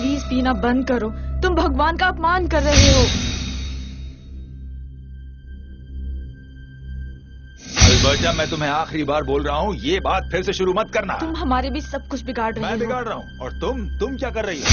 Please पीना बंद करो। तुम भगवान का अपमान कर रहे हो। अल्बर्टा, मैं तुम्हें आखिरी बार बोल रहा हूँ, ये बात फिर से शुरू मत करना। तुम हमारे बीच सब कुछ बिगाड़ रहे हो। मैं बिगाड़ रहा हूँ? और तुम क्या कर रही हो?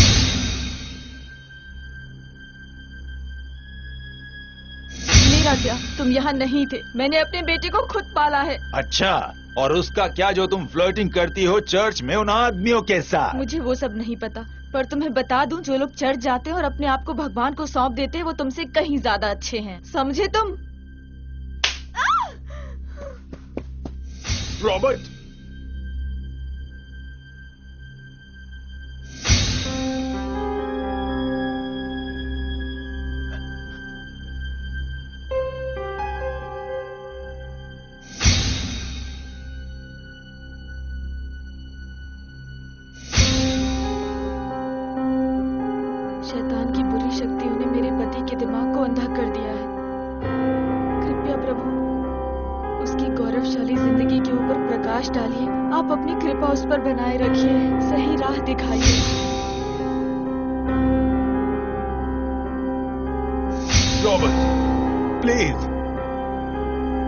मेरा क्या, तुम यहाँ नहीं थे। मैंने अपने बेटे को खुद पाला है। अच्छा, और उसका क्या जो तुम फ्लर्टिंग करती हो चर्च में उन आदमियों के साथ? मुझे वो सब नहीं पता, पर तुम्हें बता दूं, जो लोग चर्च जाते हैं और अपने आप को भगवान को सौंप देते हैं, वो तुमसे कहीं ज्यादा अच्छे हैं। समझे तुम? रॉबर्ट! शैतान की बुरी शक्तियों ने मेरे पति के दिमाग को अंधा कर दिया है। कृपया प्रभु, उसकी गौरवशाली जिंदगी के ऊपर प्रकाश डालिए। आप अपनी कृपा उस पर बनाए रखिए, सही राह दिखाइए। रॉबर्ट, प्लीज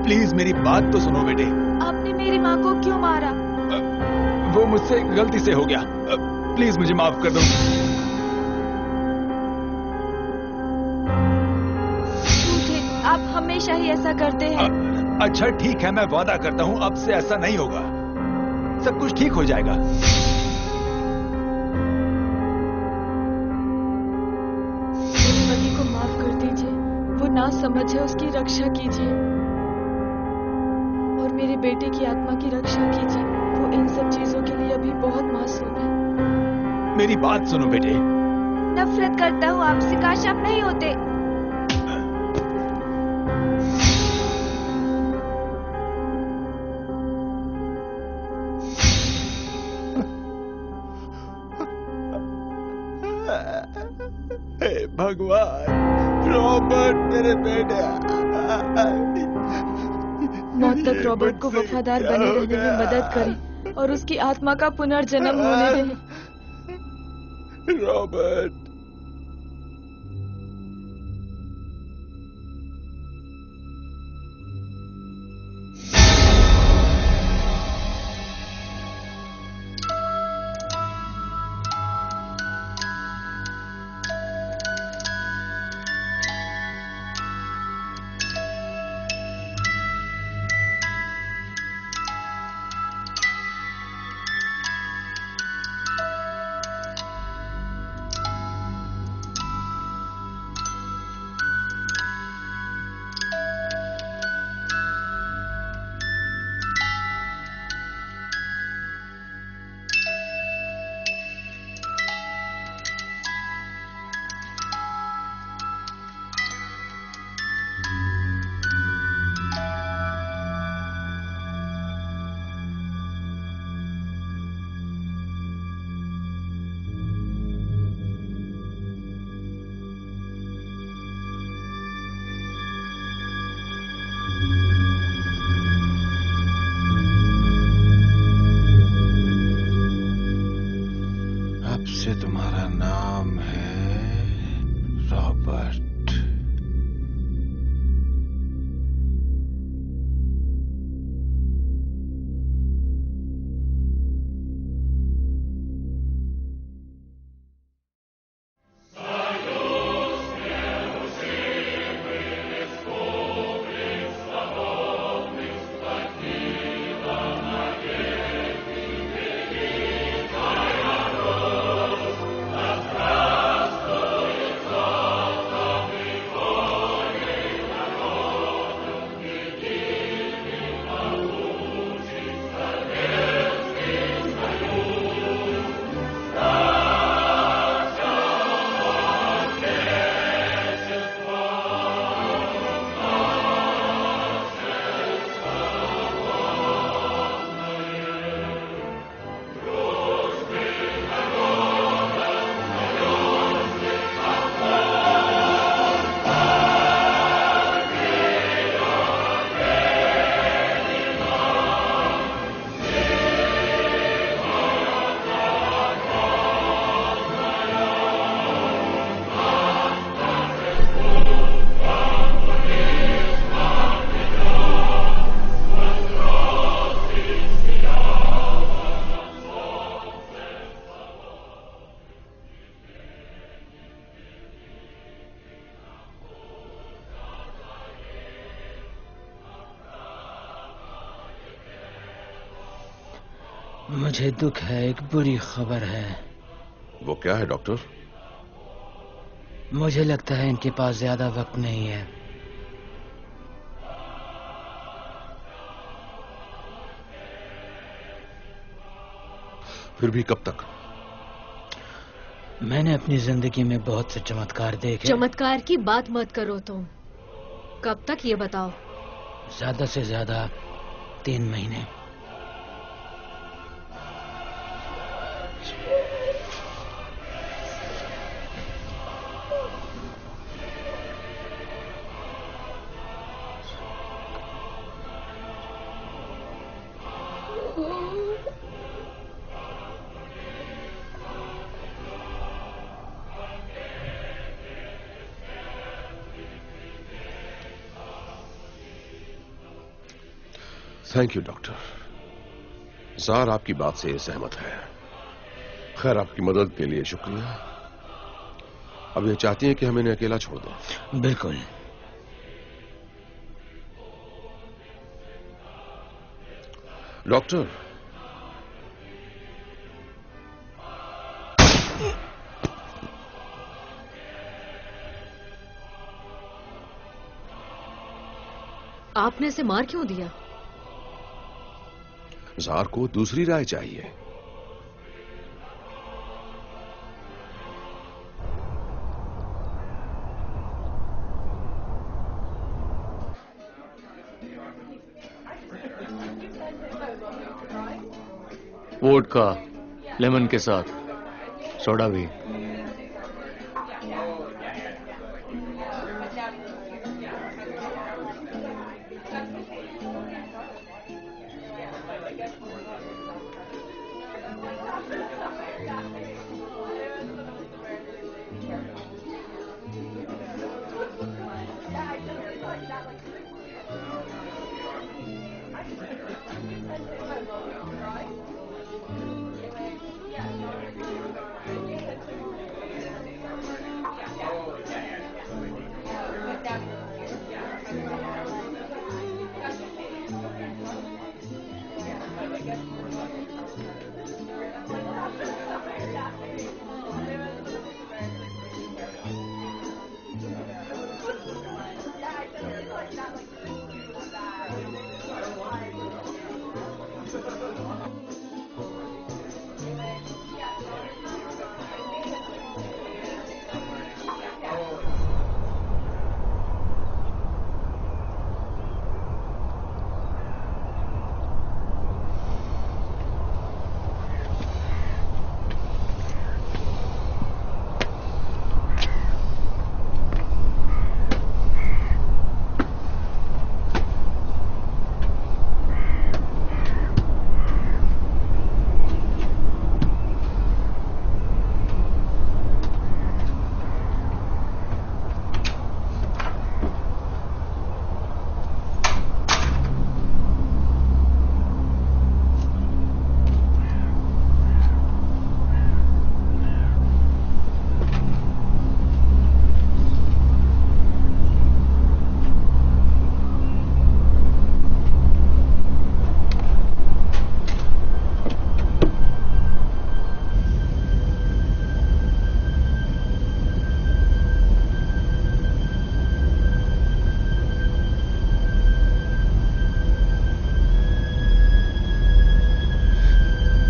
प्लीज मेरी बात तो सुनो बेटे। आपने मेरी माँ को क्यों मारा? वो मुझसे गलती से हो गया। प्लीज मुझे माफ कर दो। आप हमेशा ही ऐसा करते हैं। अच्छा ठीक है, मैं वादा करता हूँ अब से ऐसा नहीं होगा। सब कुछ ठीक हो जाएगा। मेरे पति को माफ कर दीजिए, वो ना समझ है, उसकी रक्षा कीजिए। और मेरे बेटे की आत्मा की रक्षा कीजिए, वो इन सब चीजों के लिए अभी बहुत मासूम है। मेरी बात सुनो बेटे। नफरत करता हूँ आपसे, काश आप नहीं होते। हे भगवान, रॉबर्ट मेरे बेटे। मौत तक रॉबर्ट को वफादार बने रहने में मदद करें और उसकी आत्मा का पुनर्जन्म होने दें। रॉबर्ट, मुझे दुख है, एक बुरी खबर है। वो क्या है डॉक्टर? मुझे लगता है इनके पास ज्यादा वक्त नहीं है। फिर भी कब तक? मैंने अपनी जिंदगी में बहुत से चमत्कार देखे। चमत्कार की बात मत करो तुम। कब तक ये बताओ? ज्यादा से ज्यादा 3 महीने। Thank you doctor. जार आपकी बात से सहमत है। खैर, आपकी मदद के लिए शुक्रिया। अब ये चाहती हैं कि हम इन्हें अकेला छोड़ दें? बिल्कुल। डॉक्टर, आपने इसे मार क्यों दिया? जार को दूसरी राय चाहिए। वोडका लेमन के साथ सोडा भी।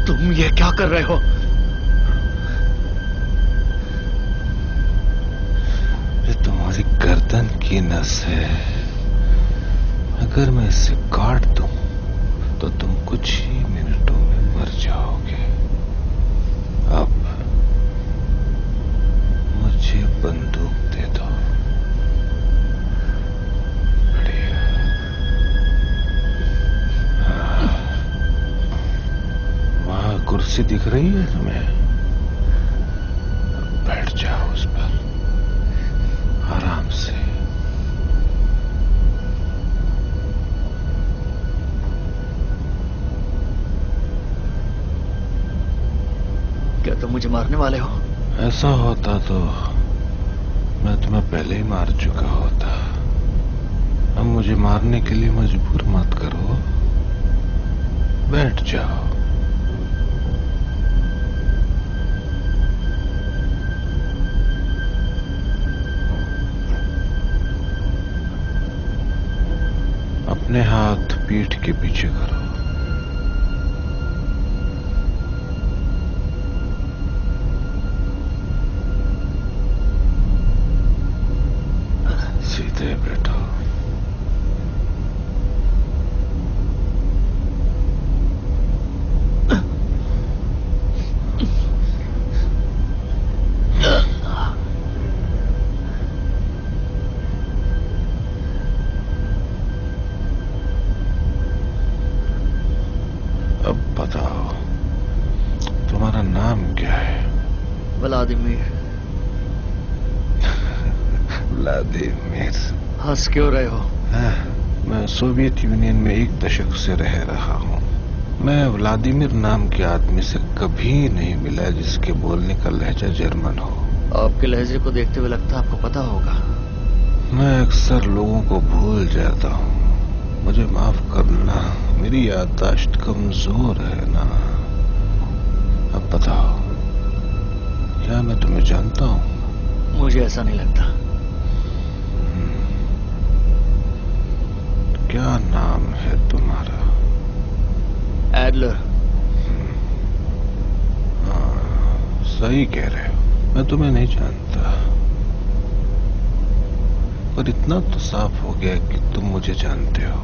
तुम ये क्या कर रहे हो? ये तुम्हारी गर्दन की नस है। अगर मैं इसे काट दूं तो तुम कुछ ही मिनटों में मर जाओगे। अब मुझे बंदूक दे दो। बढ़िया। वहां कुर्सी दिख रही है तुम्हें? बैठ जाओ उस पर आराम से। क्या तुम मुझे मारने वाले हो? ऐसा होता तो मैं तुम्हें पहले ही मार चुका होता। अब मुझे मारने के लिए मजबूर मत करो। बैठ जाओ। पीठ के पीछे करो। सीधे बैठो। अब बताओ, तुम्हारा नाम क्या है? व्लादिमीर। व्लादिमीर। हंस क्यों रहे हो? मैं सोवियत यूनियन में 1 दशक से रह रहा हूँ। मैं व्लादिमीर नाम के आदमी से कभी नहीं मिला जिसके बोलने का लहजा जर्मन हो। आपके लहजे को देखते हुए लगता है आपको पता होगा। मैं अक्सर लोगों को भूल जाता हूँ, मुझे माफ करना, मेरी याददाश्त कमजोर है ना। अब बताओ, क्या मैं तुम्हें जानता हूँ? मुझे ऐसा नहीं लगता। क्या नाम है तुम्हारा? एडलर। हाँ, सही कह रहे हो, मैं तुम्हें नहीं जानता, पर इतना तो साफ हो गया कि तुम मुझे जानते हो।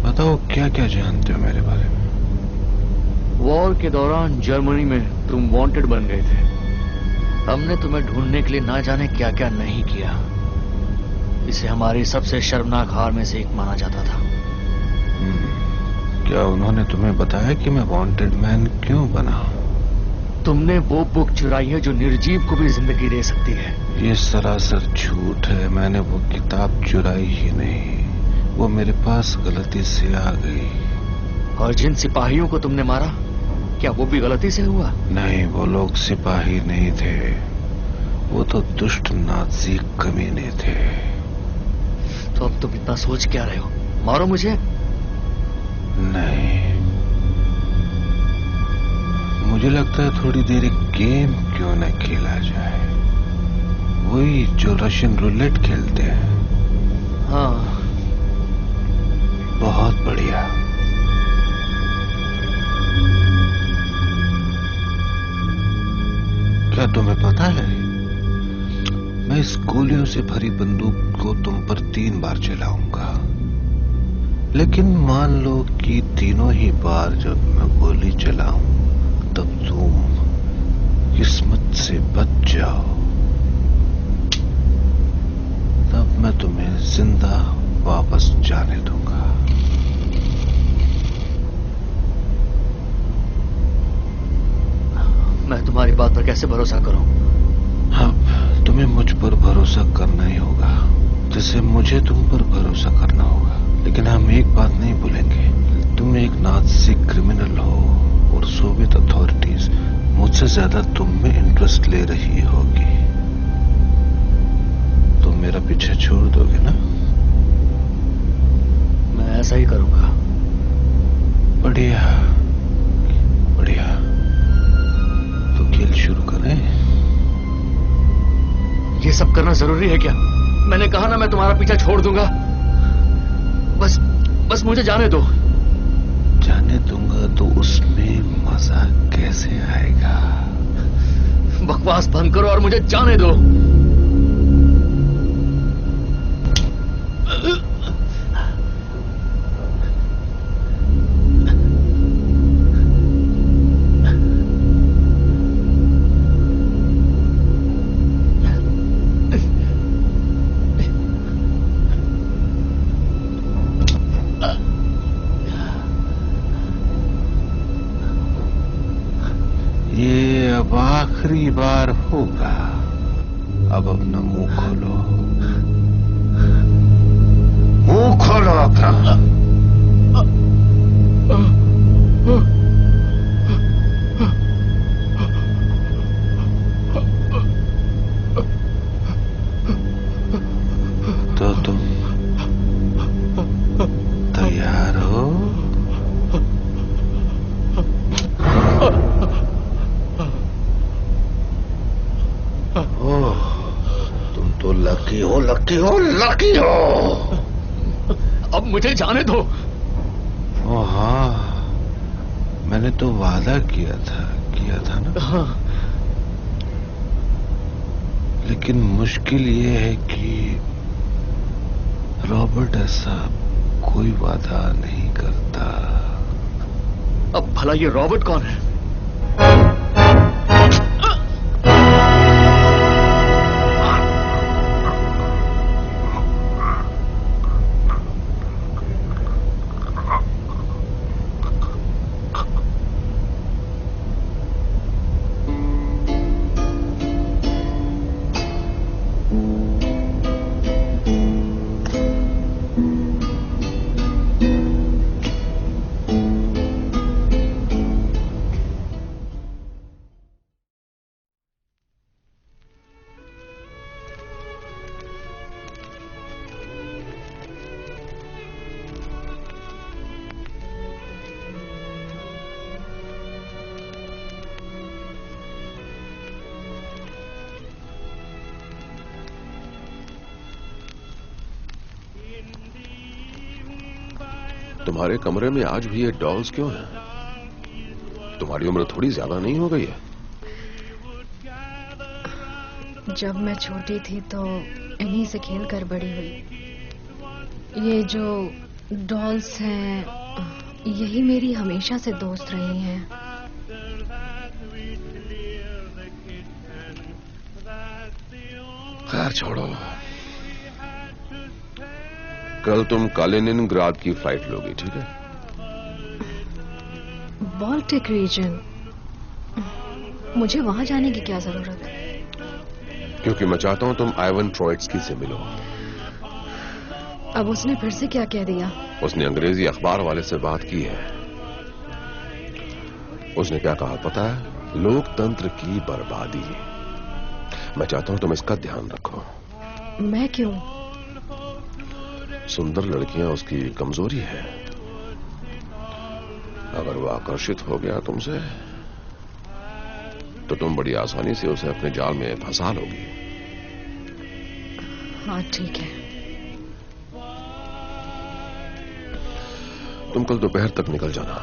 बताओ, क्या क्या जानते हो मेरे बारे में? वॉर के दौरान जर्मनी में तुम वांटेड बन गए थे। हमने तुम्हें ढूंढने के लिए ना जाने क्या क्या नहीं किया। इसे हमारी सबसे शर्मनाक हार में से एक माना जाता था। क्या उन्होंने तुम्हें बताया कि मैं वांटेड मैन क्यों बना? तुमने वो बुक चुराई है जो निर्जीव को भी जिंदगी दे सकती है। ये सरासर झूठ है। मैंने वो किताब चुराई ही नहीं, वो मेरे पास गलती से आ गई। और जिन सिपाहियों को तुमने मारा, क्या वो भी गलती से हुआ? नहीं, वो लोग सिपाही नहीं थे, वो तो दुष्ट नाजी कमीने थे। तो अब तुम इतना सोच क्या रहे हो? मारो मुझे। नहीं, मुझे लगता है थोड़ी देर एक गेम क्यों न खेला जाए, वही जो रशियन रूलेट खेलते हैं। हाँ, बहुत बढ़िया। क्या तुम्हें पता है, मैं इस गोलियों से भरी बंदूक को तुम पर 3 बार चलाऊंगा, लेकिन मान लो कि तीनों ही बार जब मैं गोली चलाऊं तब तुम किस्मत से बच जाओ, तब मैं तुम्हें जिंदा वापस जाने दूंगा। मैं तुम्हारी बात पर कैसे भरोसा करूं? अब तुम्हें मुझ पर भरोसा करना ही होगा, जैसे मुझे तुम पर भरोसा करना होगा। लेकिन हम एक बात नहीं भूलेंगे, तुम एक नाज़ी क्रिमिनल हो और सोवियत अथॉरिटीज मुझसे ज्यादा तुम में इंटरेस्ट ले रही होगी। तुम मेरा पीछे छोड़ दोगे ना? मैं ऐसा ही करूंगा। बढ़िया बढ़िया, तो खेल शुरू करें। ये सब करना जरूरी है क्या? मैंने कहा ना, मैं तुम्हारा पीछा छोड़ दूंगा। बस मुझे जाने दो। जाने दूंगा तो उसमें मजा कैसे आएगा? बकवास बंद करो और मुझे जाने दो। ये अब आखिरी बार होगा। अब अपना मुंह खोलो, मुंह खोलो अपना। तो तुम तैयार हो? ओह, तुम तो लकी हो, लकी हो, लकी हो। अब मुझे जाने दो। ओ हाँ, मैंने तो वादा किया था ना। हाँ। लेकिन मुश्किल ये है कि रॉबर्ट ऐसा कोई वादा नहीं करता। अब भला ये रॉबर्ट कौन है? तुम्हारे कमरे में आज भी ये डॉल्स क्यों हैं? तुम्हारी उम्र थोड़ी ज्यादा नहीं हो गई है? जब मैं छोटी थी तो इन्हीं से खेल कर बड़ी हुई। ये जो डॉल्स हैं, यही मेरी हमेशा से दोस्त रही हैं। खैर छोड़ो, कल तुम कालिनिनग्राद की फ्लाइट लोगी, ठीक है? बाल्टिक रीजन, मुझे वहां जाने की क्या जरूरत? क्योंकि मैं चाहता हूं तुम आइवन ट्रोइट्स्की से मिलो। अब उसने फिर से क्या कह दिया? उसने अंग्रेजी अखबार वाले से बात की है। उसने क्या कहा पता है? लोकतंत्र की बर्बादी। मैं चाहता हूं तुम इसका ध्यान रखो। मैं क्यों? सुंदर लड़कियां उसकी कमजोरी है। अगर वो आकर्षित हो गया तुमसे तो तुम बड़ी आसानी से उसे अपने जाल में फंसा लोगी। हाँ ठीक है। तुम कल दोपहर तक निकल जाना।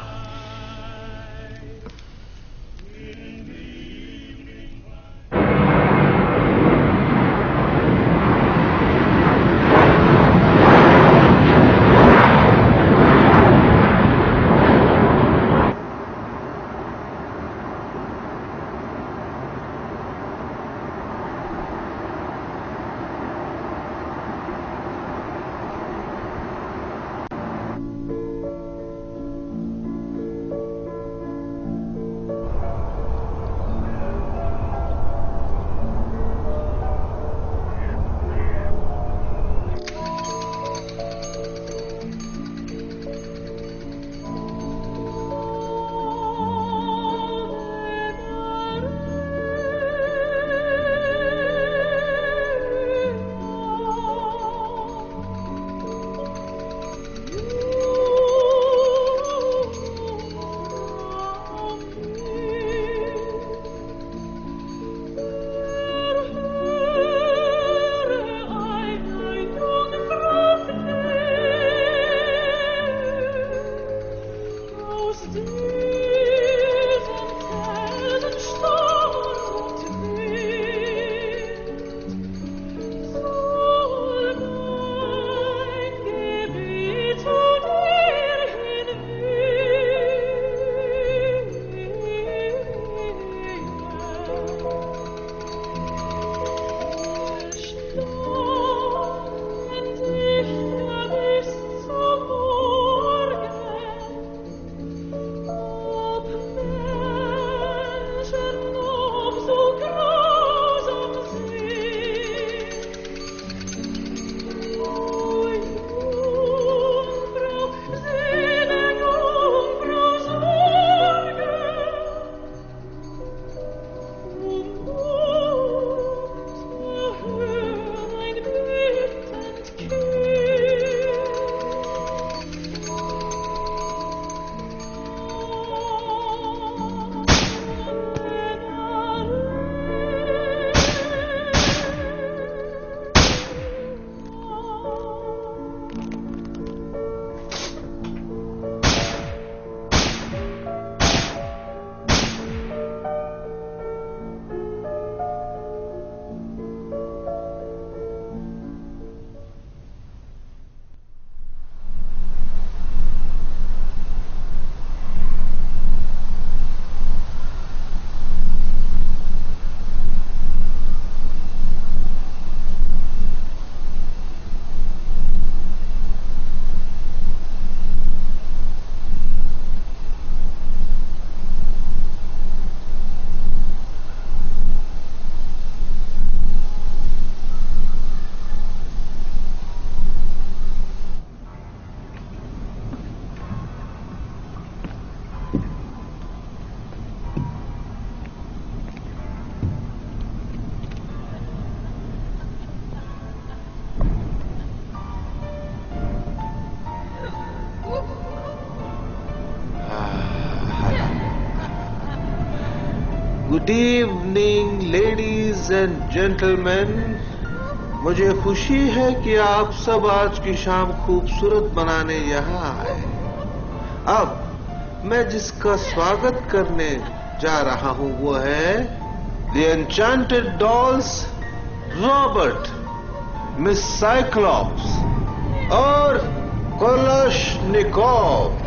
Good evening ladies and gentleman. मुझे खुशी है कि आप सब आज की शाम खूबसूरत बनाने यहाँ आए। अब मैं जिसका स्वागत करने जा रहा हूँ वो है the enchanted dolls, Robert, miss Cyclops और कलशनिकोव।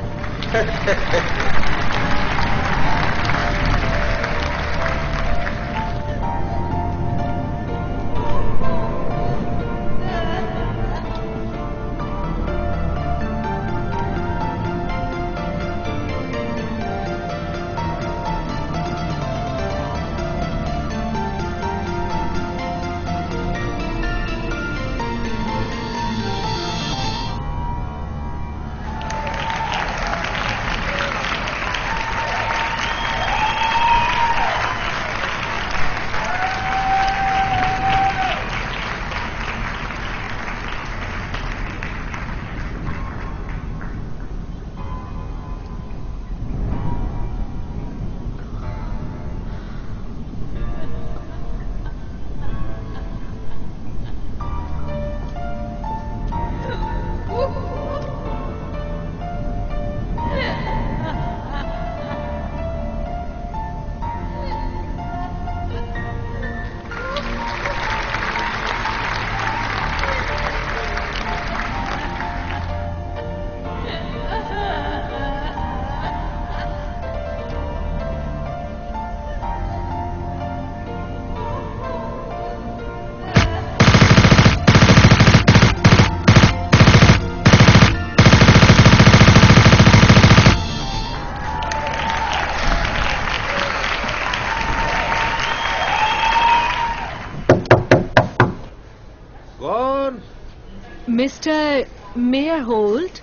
Mister mayor Holt.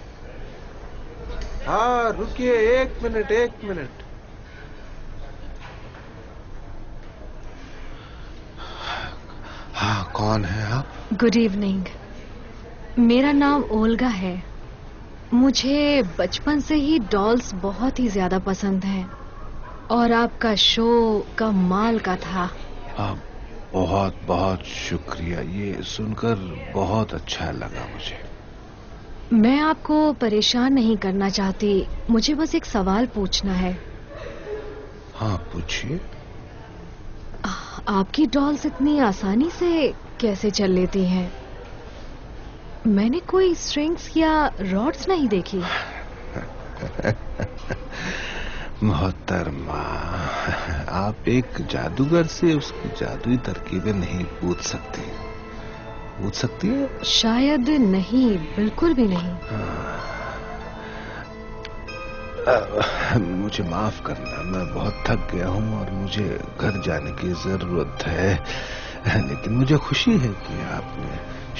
हाँ रुकिए, एक मिनट। हाँ, कौन है आप? Good evening. मेरा नाम ओल्गा है। मुझे बचपन से ही डॉल्स बहुत ही ज्यादा पसंद हैं और आपका शो कमाल का था। बहुत बहुत शुक्रिया, ये सुनकर बहुत अच्छा लगा मुझे। मैं आपको परेशान नहीं करना चाहती, मुझे बस एक सवाल पूछना है। हाँ पूछिए। आपकी डॉल्स इतनी आसानी से कैसे चल लेती हैं? मैंने कोई स्ट्रिंग्स या रॉड्स नहीं देखी। मोहतरमा, आप एक जादूगर से उसकी जादुई तरकीबें नहीं पूछ सकती। पूछ सकती है? शायद नहीं, बिल्कुल भी नहीं। मुझे माफ करना, मैं बहुत थक गया हूँ और मुझे घर जाने की जरूरत है, लेकिन मुझे खुशी है कि आपने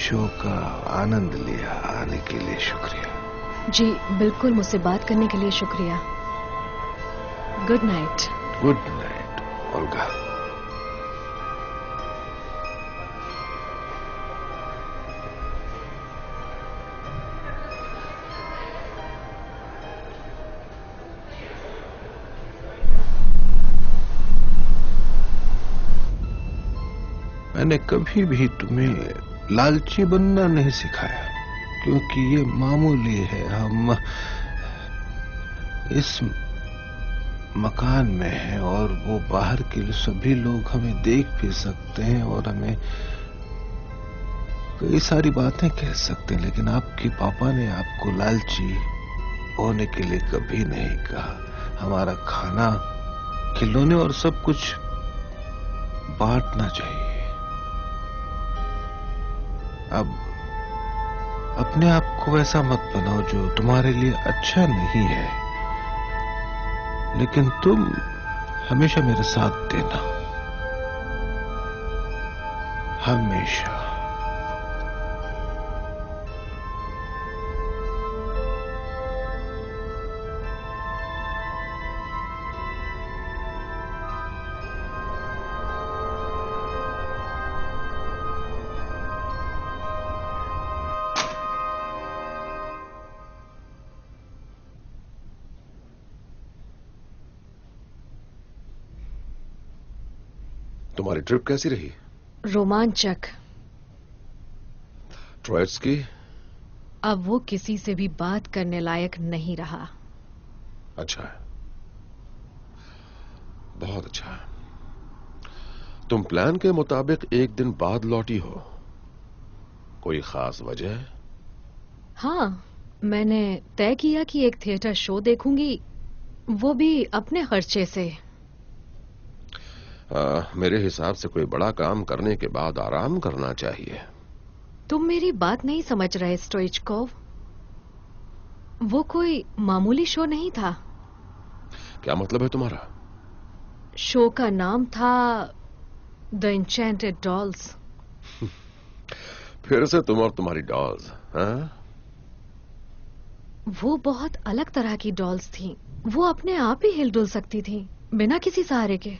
शो का आनंद लिया। आने के लिए शुक्रिया। जी बिल्कुल, मुझसे बात करने के लिए शुक्रिया। Good night. Good night Olga. मैंने कभी भी तुम्हें लालची बनना नहीं सिखाया, क्योंकि ये मामूली है। हम इस मकान में हैं और वो बाहर के सभी लोग हमें देख भी सकते हैं और हमें कई सारी बातें कह सकते हैं, लेकिन आपके पापा ने आपको लालची होने के लिए कभी नहीं कहा। हमारा खाना, खिलौने और सब कुछ बांटना चाहिए। अब अपने आप को वैसा मत बनाओ जो तुम्हारे लिए अच्छा नहीं है, लेकिन तुम हमेशा मेरे साथ देना, हमेशा। तुम्हारी ट्रिप कैसी रही? रोमांचक। ट्रोयट्स्की? अब वो किसी से भी बात करने लायक नहीं रहा। अच्छा है, बहुत अच्छा है। तुम प्लान के मुताबिक एक दिन बाद लौटी हो, कोई खास वजह है? हाँ, मैंने तय किया कि एक थिएटर शो देखूंगी, वो भी अपने खर्चे से। मेरे हिसाब से कोई बड़ा काम करने के बाद आराम करना चाहिए। तुम मेरी बात नहीं समझ रहे स्टोइचकोव। वो कोई मामूली शो नहीं था। क्या मतलब है तुम्हारा? शो का नाम था द एन्चेंटेड डॉल्स। फिर से तुम और तुम्हारी डॉल्स, हाँ? वो बहुत अलग तरह की डॉल्स थीं। वो अपने आप ही हिलडुल सकती थीं, बिना किसी सहारे के।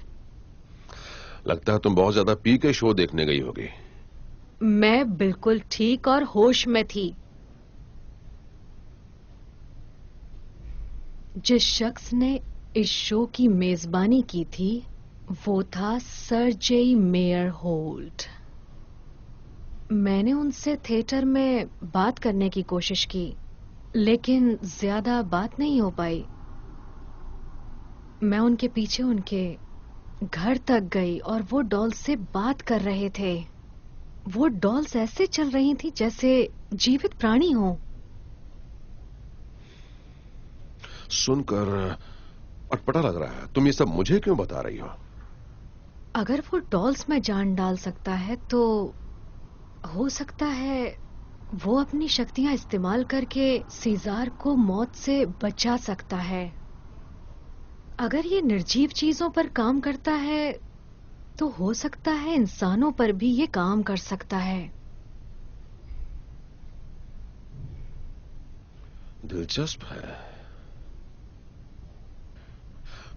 लगता है तुम बहुत ज्यादा पी के शो देखने गई होगी। मैं बिल्कुल ठीक और होश में थी। जिस शख्स ने इस शो की मेजबानी की थी वो था सर जेई मेयर होल्ट। मैंने उनसे थिएटर में बात करने की कोशिश की, लेकिन ज्यादा बात नहीं हो पाई। मैं उनके पीछे उनके घर तक गई और वो डॉल्स से बात कर रहे थे। वो डॉल्स ऐसे चल रही थी जैसे जीवित प्राणी हो। सुनकर अटपटा लग रहा है। तुम ये सब मुझे क्यों बता रही हो? अगर वो डॉल्स में जान डाल सकता है तो हो सकता है वो अपनी शक्तियां इस्तेमाल करके सीजार को मौत से बचा सकता है। अगर ये निर्जीव चीजों पर काम करता है तो हो सकता है इंसानों पर भी ये काम कर सकता है। दिलचस्प है,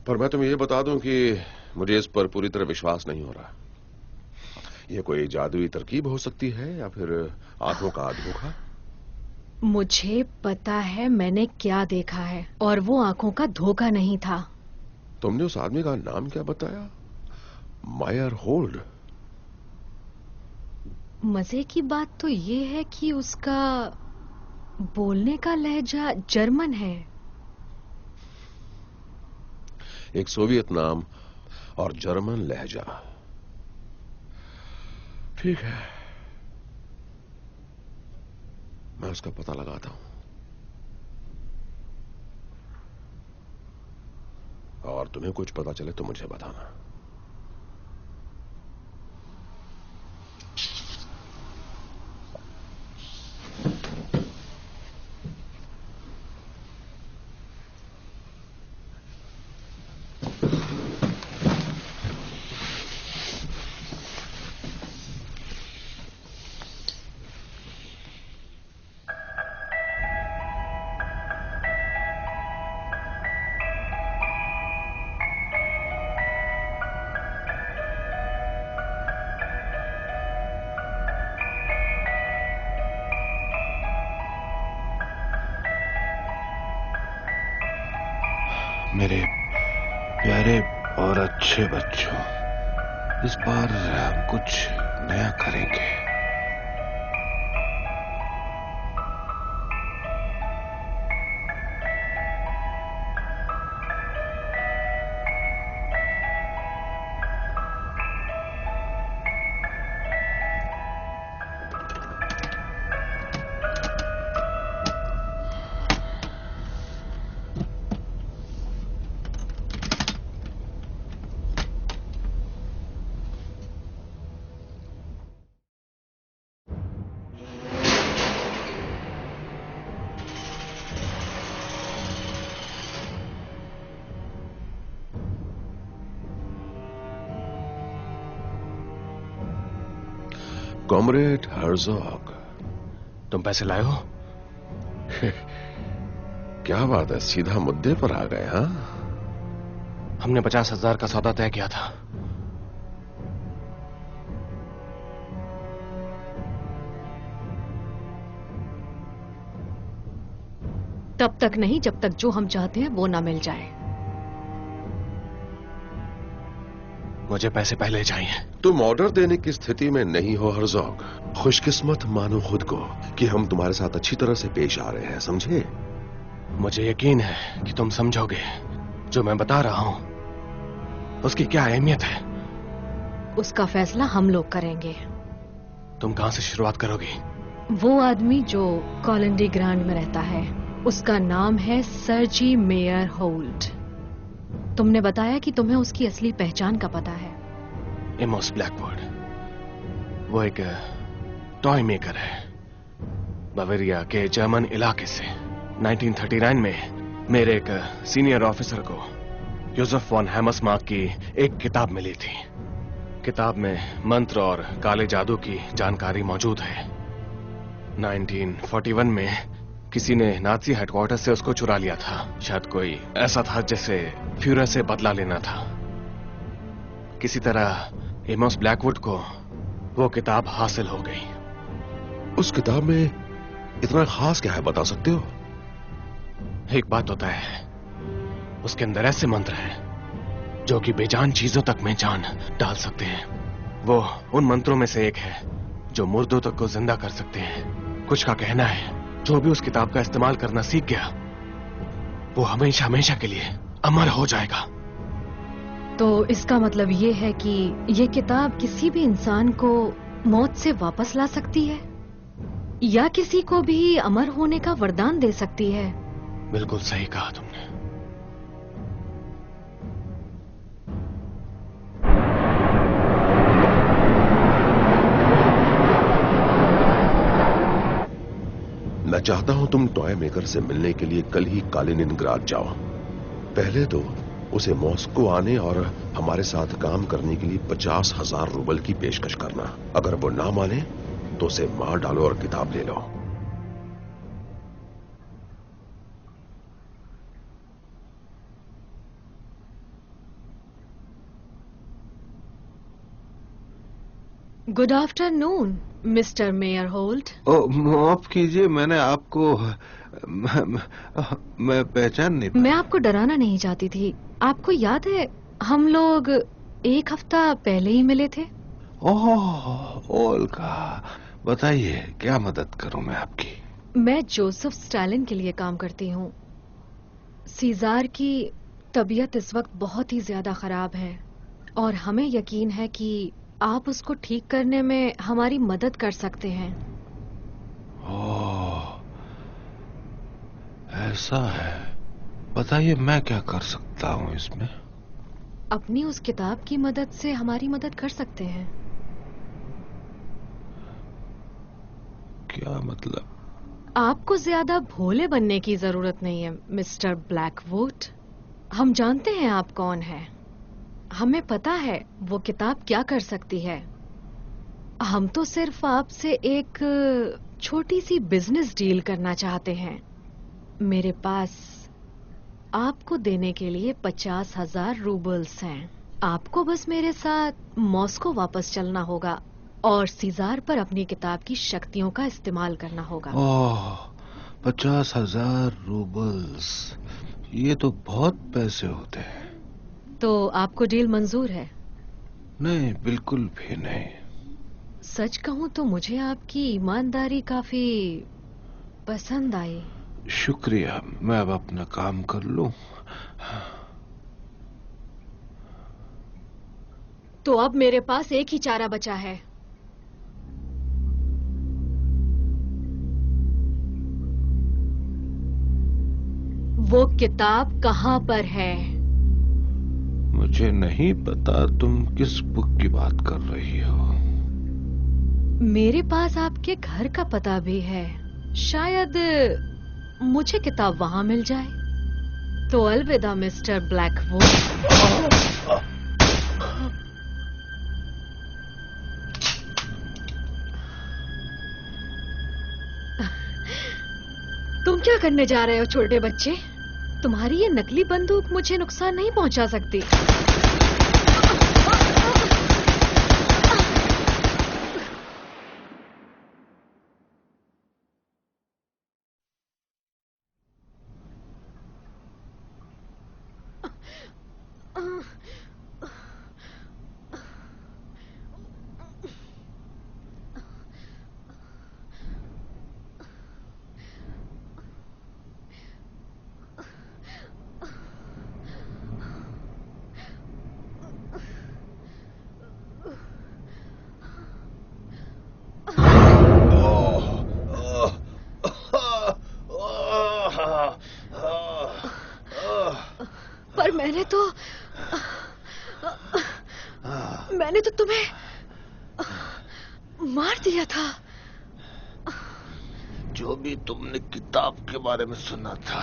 पर मैं तुम्हें ये बता दूं कि मुझे इस पर पूरी तरह विश्वास नहीं हो रहा। यह कोई जादुई तरकीब हो सकती है या फिर आंखों का धोखा। मुझे पता है मैंने क्या देखा है, और वो आंखों का धोखा नहीं था। तुमने उस आदमी का नाम क्या बताया? मायर होल्ड। मजे की बात तो ये है कि उसका बोलने का लहजा जर्मन है। एक सोवियत नाम और जर्मन लहजा। ठीक है, मैं उसका पता लगाता हूं और तुम्हें कुछ पता चले तो मुझे बताना। मेरे प्यारे और अच्छे बच्चों, इस बार हम कुछ नया करेंगे। कॉमरेड हर्जॉग, तुम पैसे लाए हो? क्या बात है, सीधा मुद्दे पर आ गए। हाँ, हमने 50,000 का सौदा तय किया था। तब तक नहीं जब तक जो हम चाहते हैं वो ना मिल जाए। मुझे पैसे पहले चाहिए। तुम ऑर्डर देने की स्थिति में नहीं हो हरजोग। खुशकिस्मत मानो खुद को कि हम तुम्हारे साथ अच्छी तरह से पेश आ रहे हैं, समझे? मुझे यकीन है कि तुम समझोगे जो मैं बता रहा हूं उसकी क्या अहमियत है। उसका फैसला हम लोग करेंगे। तुम कहां से शुरुआत करोगी? वो आदमी जो कॉलोनी ग्रांड में रहता है, उसका नाम है सर्जी मेयर होल्ट। तुमने बताया कि तुम्हें उसकी असली पहचान का पता है। एमोस ब्लैकवुड, वो एक टॉय मेकर है, बवेरिया के जर्मन इलाके से। 1939 में मेरे एक सीनियर ऑफिसर को योसेफ वॉन हैमर्समार्क की एक किताब मिली थी। किताब में मंत्र और काले जादू की जानकारी मौजूद है। 1941 में किसी ने नाजी हेडक्वार्टर से उसको चुरा लिया था। शायद कोई ऐसा था जैसे फ्यूरर से बदला लेना था। किसी तरह एमोस ब्लैकवुड को वो किताब हासिल हो गई। उस किताब में इतना खास क्या है, बता सकते हो? एक बात होता है, उसके अंदर ऐसे मंत्र हैं जो कि बेजान चीजों तक में जान डाल सकते हैं। वो उन मंत्रों में से एक है जो मुर्दों तक को जिंदा कर सकते हैं। कुछ का कहना है जो भी उस किताब का इस्तेमाल करना सीख गया वो हमेशा हमेशा के लिए अमर हो जाएगा। तो इसका मतलब ये है कि ये किताब किसी भी इंसान को मौत से वापस ला सकती है या किसी को भी अमर होने का वरदान दे सकती है। बिल्कुल सही कहा तुमने। मैं चाहता हूं तुम टॉय मेकर से मिलने के लिए कल ही कालिनिनग्राद जाओ। पहले तो उसे मॉस्को आने और हमारे साथ काम करने के लिए 50,000 रूबल की पेशकश करना। अगर वो ना माने तो उसे मार डालो और किताब ले लो। Good afternoon mister mayor Holt. माफ कीजिए, मैंने आपको मैं पहचान नहीं। मैं आपको डराना नहीं चाहती थी। आपको याद है हम लोग एक हफ्ता पहले ही मिले थे? ओह ओल्गा, बताइए क्या मदद करूं मैं आपकी? मैं जोसेफ स्टालिन के लिए काम करती हूँ। सीजार की तबीयत इस वक्त बहुत ही ज्यादा खराब है और हमें यकीन है कि आप उसको ठीक करने में हमारी मदद कर सकते हैं। ओह, ऐसा है। बताइए मैं क्या कर सकता हूँ इसमें? अपनी उस किताब की मदद से हमारी मदद कर सकते हैं। क्या मतलब? आपको ज्यादा भोले बनने की जरूरत नहीं है मिस्टर ब्लैकवुड। हम जानते हैं आप कौन हैं। हमें पता है वो किताब क्या कर सकती है। हम तो सिर्फ आपसे एक छोटी सी बिजनेस डील करना चाहते हैं। मेरे पास आपको देने के लिए 50,000 रूबल्स हैं। आपको बस मेरे साथ मॉस्को वापस चलना होगा और सीजार पर अपनी किताब की शक्तियों का इस्तेमाल करना होगा। ओह, 50,000 रूबल्स, ये तो बहुत पैसे होते हैं। तो आपको डील मंजूर है? नहीं, बिल्कुल भी नहीं। सच कहूं तो मुझे आपकी ईमानदारी काफी पसंद आई। शुक्रिया, मैं अब अपना काम कर लूं। तो अब मेरे पास एक ही चारा बचा है। वो किताब कहां पर है? मुझे नहीं पता तुम किस बुक की बात कर रही हो। मेरे पास आपके घर का पता भी है। शायद मुझे किताब वहां मिल जाए। तो अलविदा मिस्टर ब्लैकवुड। तुम क्या करने जा रहे हो छोटे बच्चे? तुम्हारी ये नकली बंदूक मुझे नुकसान नहीं पहुंचा सकती। पर मैंने तो तुम्हें मार दिया था। जो भी तुमने किताब के बारे में सुना था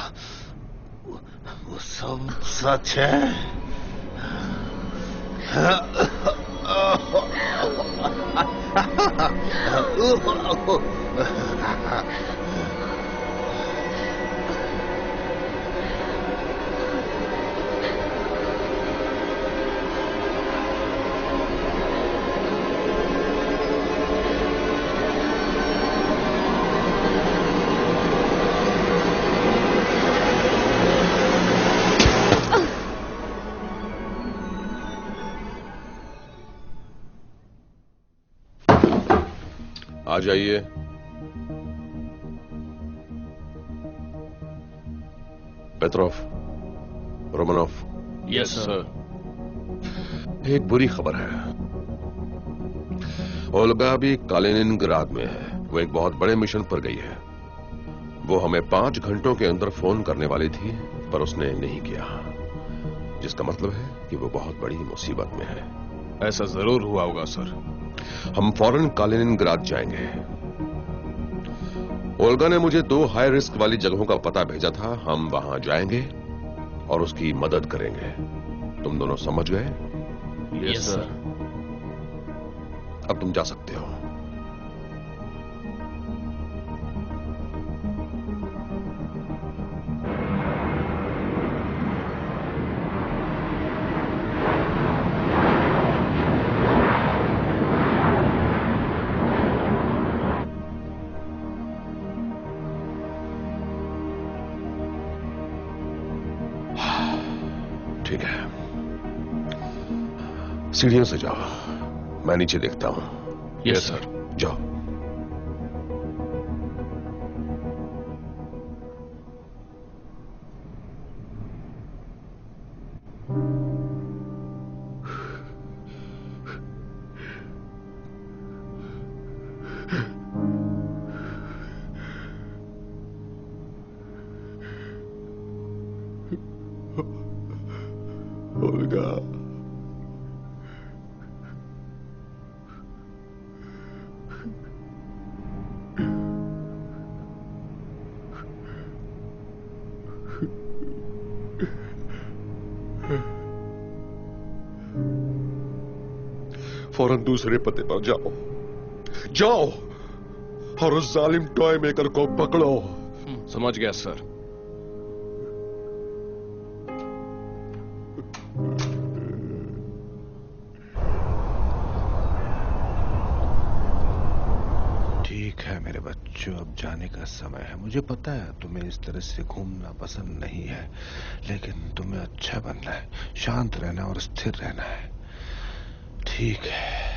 वो सब सच है। आ जाइए। पेट्रोव, रोमानोव। Yes sir. एक बुरी खबर है। ओल्गा भी कालिनिनग्राद में है। वो एक बहुत बड़े मिशन पर गई है। वो हमें 5 घंटों के अंदर फोन करने वाली थी, पर उसने नहीं किया, जिसका मतलब है कि वो बहुत बड़ी मुसीबत में है। ऐसा जरूर हुआ होगा सर। हम फौरन कालिनिनग्राद जाएंगे। ओल्गा ने मुझे 2 हाई रिस्क वाली जगहों का पता भेजा था। हम वहां जाएंगे और उसकी मदद करेंगे। तुम दोनों समझ गए? Yes sir. अब तुम जा सकते हो। ठीक है, सीढ़ियों से जाओ, मैं नीचे देखता हूं। Yes sir. जाओ। ओल्गा, फौरन दूसरे पते पर जाओ। जाओ और उस जालिम टॉय मेकर को पकड़ो। समझ गया सर। ठीक है मेरे बच्चों, अब जाने का समय है। मुझे पता है तुम्हें इस तरह से घूमना पसंद नहीं है, लेकिन तुम्हें अच्छा बनना है, शांत रहना और स्थिर रहना है। ठीक है।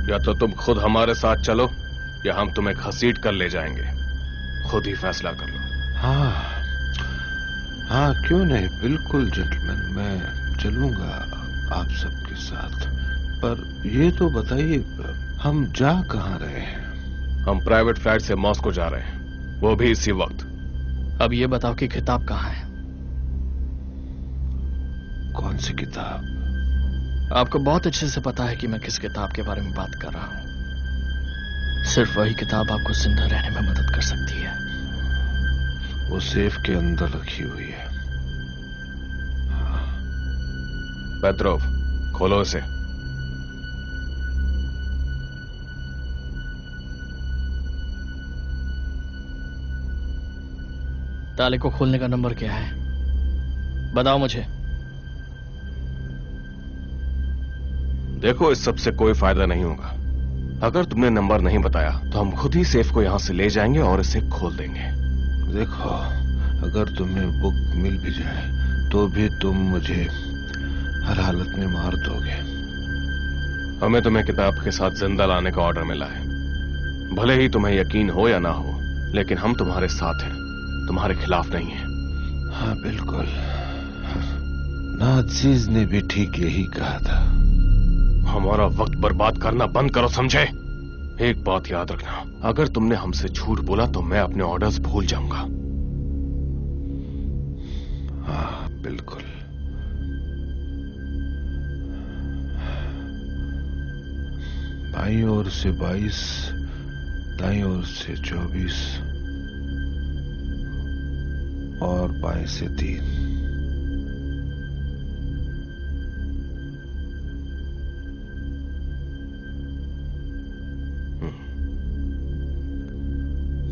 या तो तुम खुद हमारे साथ चलो या हम तुम्हें घसीट कर ले जाएंगे। खुद ही फैसला कर लो। हाँ हाँ, क्यों नहीं, बिल्कुल जेंटलमैन, मैं चलूंगा आप सबके साथ। पर ये तो बताइए, हम जा कहाँ रहे हैं? हम प्राइवेट फ्लाइट से मॉस्को जा रहे हैं, वो भी इसी वक्त। अब ये बताओ कि किताब कहाँ है? कौन सी किताब? आपको बहुत अच्छे से पता है कि मैं किस किताब के बारे में बात कर रहा हूं। सिर्फ वही किताब आपको जिंदा रहने में मदद कर सकती है। वो सेफ के अंदर रखी हुई है। पेट्रोव, खोलो इसे। ताले को खोलने का नंबर क्या है? बताओ मुझे। देखो, इस सब से कोई फायदा नहीं होगा। अगर तुमने नंबर नहीं बताया तो हम खुद ही सेफ को यहां से ले जाएंगे और इसे खोल देंगे। देखो, अगर तुम्हें बुक मिल भी जाए तो भी तुम मुझे हर हालत में मार दोगे। हमें तुम्हें किताब के साथ जिंदा लाने का ऑर्डर मिला है। भले ही तुम्हें यकीन हो या ना हो, लेकिन हम तुम्हारे साथ हैं, तुम्हारे खिलाफ नहीं है। हाँ बिल्कुल, नाज़ीज ने भी ठीक यही कहा था। हमारा वक्त बर्बाद करना बंद करो, समझे? एक बात याद रखना, अगर तुमने हमसे झूठ बोला तो मैं अपने ऑर्डर्स भूल जाऊंगा। हाँ बिल्कुल। बाईं ओर से 22, दाईं ओर से 24 और बाएं से 3।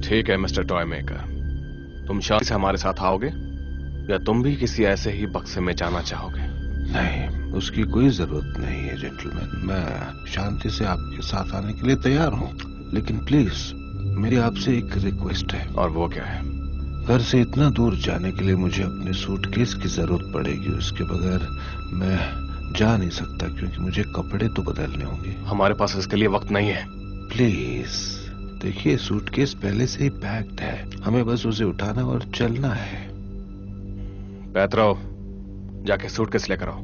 ठीक है मिस्टर टॉय मेकर, तुम शांति से हमारे साथ आओगे या तुम भी किसी ऐसे ही बक्से में जाना चाहोगे? नहीं, उसकी कोई जरूरत नहीं है जेंटलमैन। मैं शांति से आपके साथ आने के लिए तैयार हूं, लेकिन प्लीज मेरी आपसे एक रिक्वेस्ट है। और वो क्या है? घर से इतना दूर जाने के लिए मुझे अपने सूटकेस की जरूरत पड़ेगी। उसके बगैर मैं जा नहीं सकता, क्योंकि मुझे कपड़े तो बदलने होंगे। हमारे पास इसके लिए वक्त नहीं है। प्लीज देखिए, सूटकेस पहले से ही पैक्ड है, हमें बस उसे उठाना और चलना है। पैत्रो, जाके सूटकेस लेकर आओ।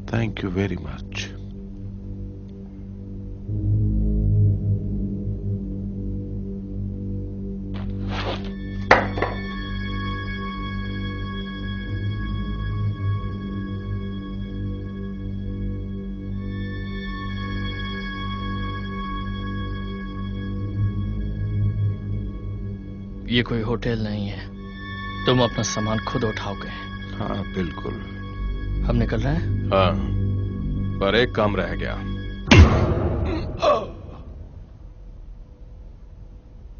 Thank you very much. ये कोई होटल नहीं है, तुम अपना सामान खुद उठाओगे? हाँ बिल्कुल। हम निकल रहे हैं? हाँ, पर एक काम रह गया।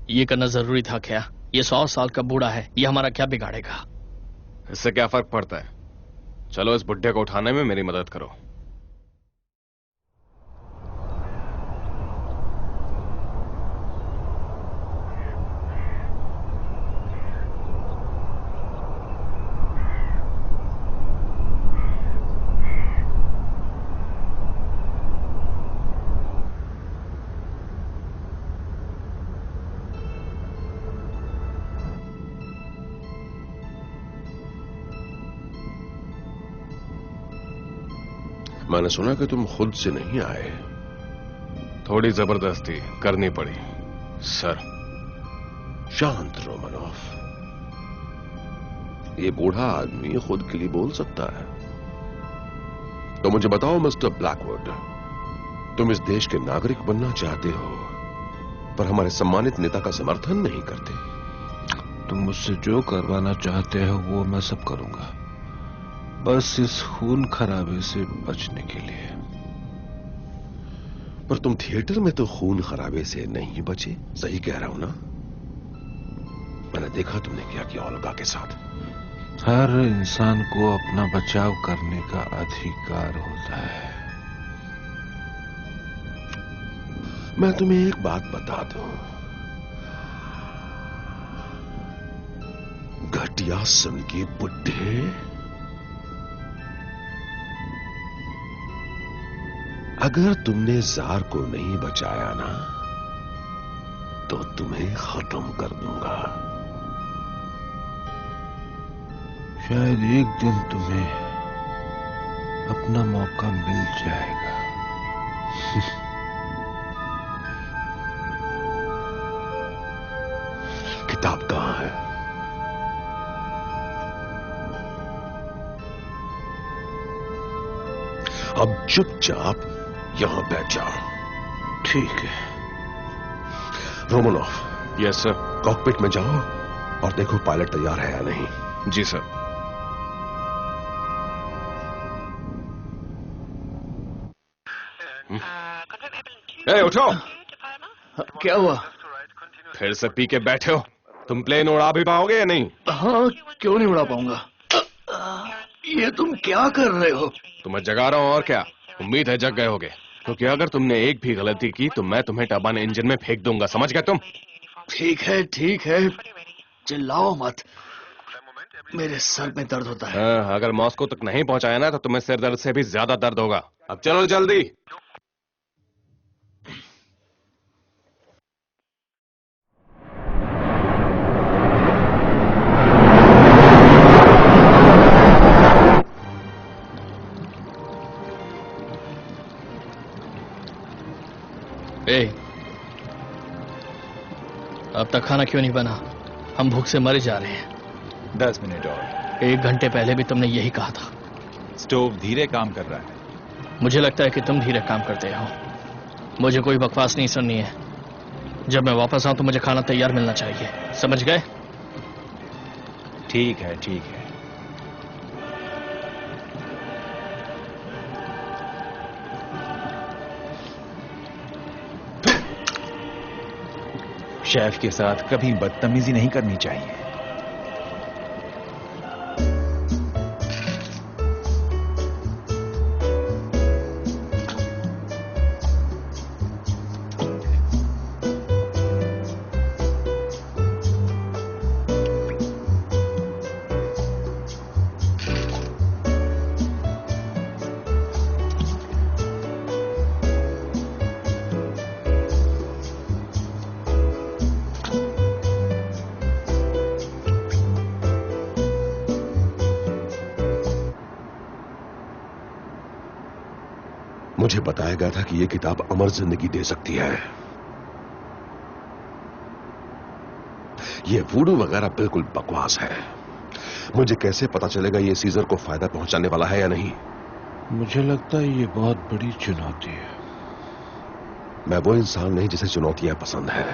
ये करना जरूरी था क्या? ये 100 साल का बूढ़ा है, ये हमारा क्या बिगाड़ेगा? इससे क्या फर्क पड़ता है? चलो इस बुड्ढे को उठाने में मेरी मदद करो। मैंने सुना कि तुम खुद से नहीं आए। थोड़ी जबरदस्ती करनी पड़ी सर। शांत रोमनॉफ, ये बूढ़ा आदमी खुद के लिए बोल सकता है। तो मुझे बताओ मिस्टर ब्लैकवुड, तुम इस देश के नागरिक बनना चाहते हो, पर हमारे सम्मानित नेता का समर्थन नहीं करते। तुम मुझसे जो करवाना चाहते हो वो मैं सब करूंगा, बस इस खून खराबे से बचने के लिए। पर तुम थिएटर में तो खून खराबे से नहीं बचे, सही कह रहा हूं ना? मैंने देखा तुमने क्या किया ओल्गा के साथ। हर इंसान को अपना बचाव करने का अधिकार होता है। मैं तुम्हें एक बात बता दूं, घटिया सन के बुड्ढे, अगर तुमने जार को नहीं बचाया ना, तो तुम्हें खत्म कर दूंगा। शायद एक दिन तुम्हें अपना मौका मिल जाएगा। किताब कहां है? अब चुपचाप यहां बैठ जाओ। ठीक है। Romanoff, yes sir. कॉकपिट में जाओ और देखो पायलट तैयार है या नहीं। जी सर। ए, उठो। क्या हुआ? फिर से पी के बैठे हो? तुम प्लेन उड़ा भी पाओगे या नहीं? हाँ, क्यों नहीं उड़ा पाऊंगा? ये तुम क्या कर रहे हो? तो मैं जगा रहा हूं और क्या। उम्मीद है जग गए होगे, क्योंकि अगर तुमने एक भी गलती की तो मैं तुम्हें टर्बाइन इंजन में फेंक दूंगा, समझ गए तुम? ठीक है, चिल्लाओ मत, मेरे सर में दर्द होता है। हाँ, अगर मॉस्को तक नहीं पहुंचाया ना तो तुम्हें सिर दर्द से भी ज्यादा दर्द होगा। अब चलो जल्दी। ए, अब तक खाना क्यों नहीं बना? हम भूख से मर जा रहे हैं। 10 मिनट और। 1 घंटे पहले भी तुमने यही कहा था। स्टोव धीरे काम कर रहा है। मुझे लगता है कि तुम धीरे काम करते हो। मुझे कोई बकवास नहीं सुननी है। जब मैं वापस आऊं तो मुझे खाना तैयार मिलना चाहिए, समझ गए? ठीक है, ठीक है। शेफ के साथ कभी बदतमीजी नहीं करनी चाहिए। मुझे बताया गया था कि यह किताब अमर जिंदगी दे सकती है। यह वुडू वगैरह बिल्कुल बकवास है। मुझे कैसे पता चलेगा यह सीजर को फायदा पहुंचाने वाला है या नहीं? मुझे लगता है ये बहुत बड़ी चुनौती है। मैं वो इंसान नहीं जिसे चुनौतियां पसंद है।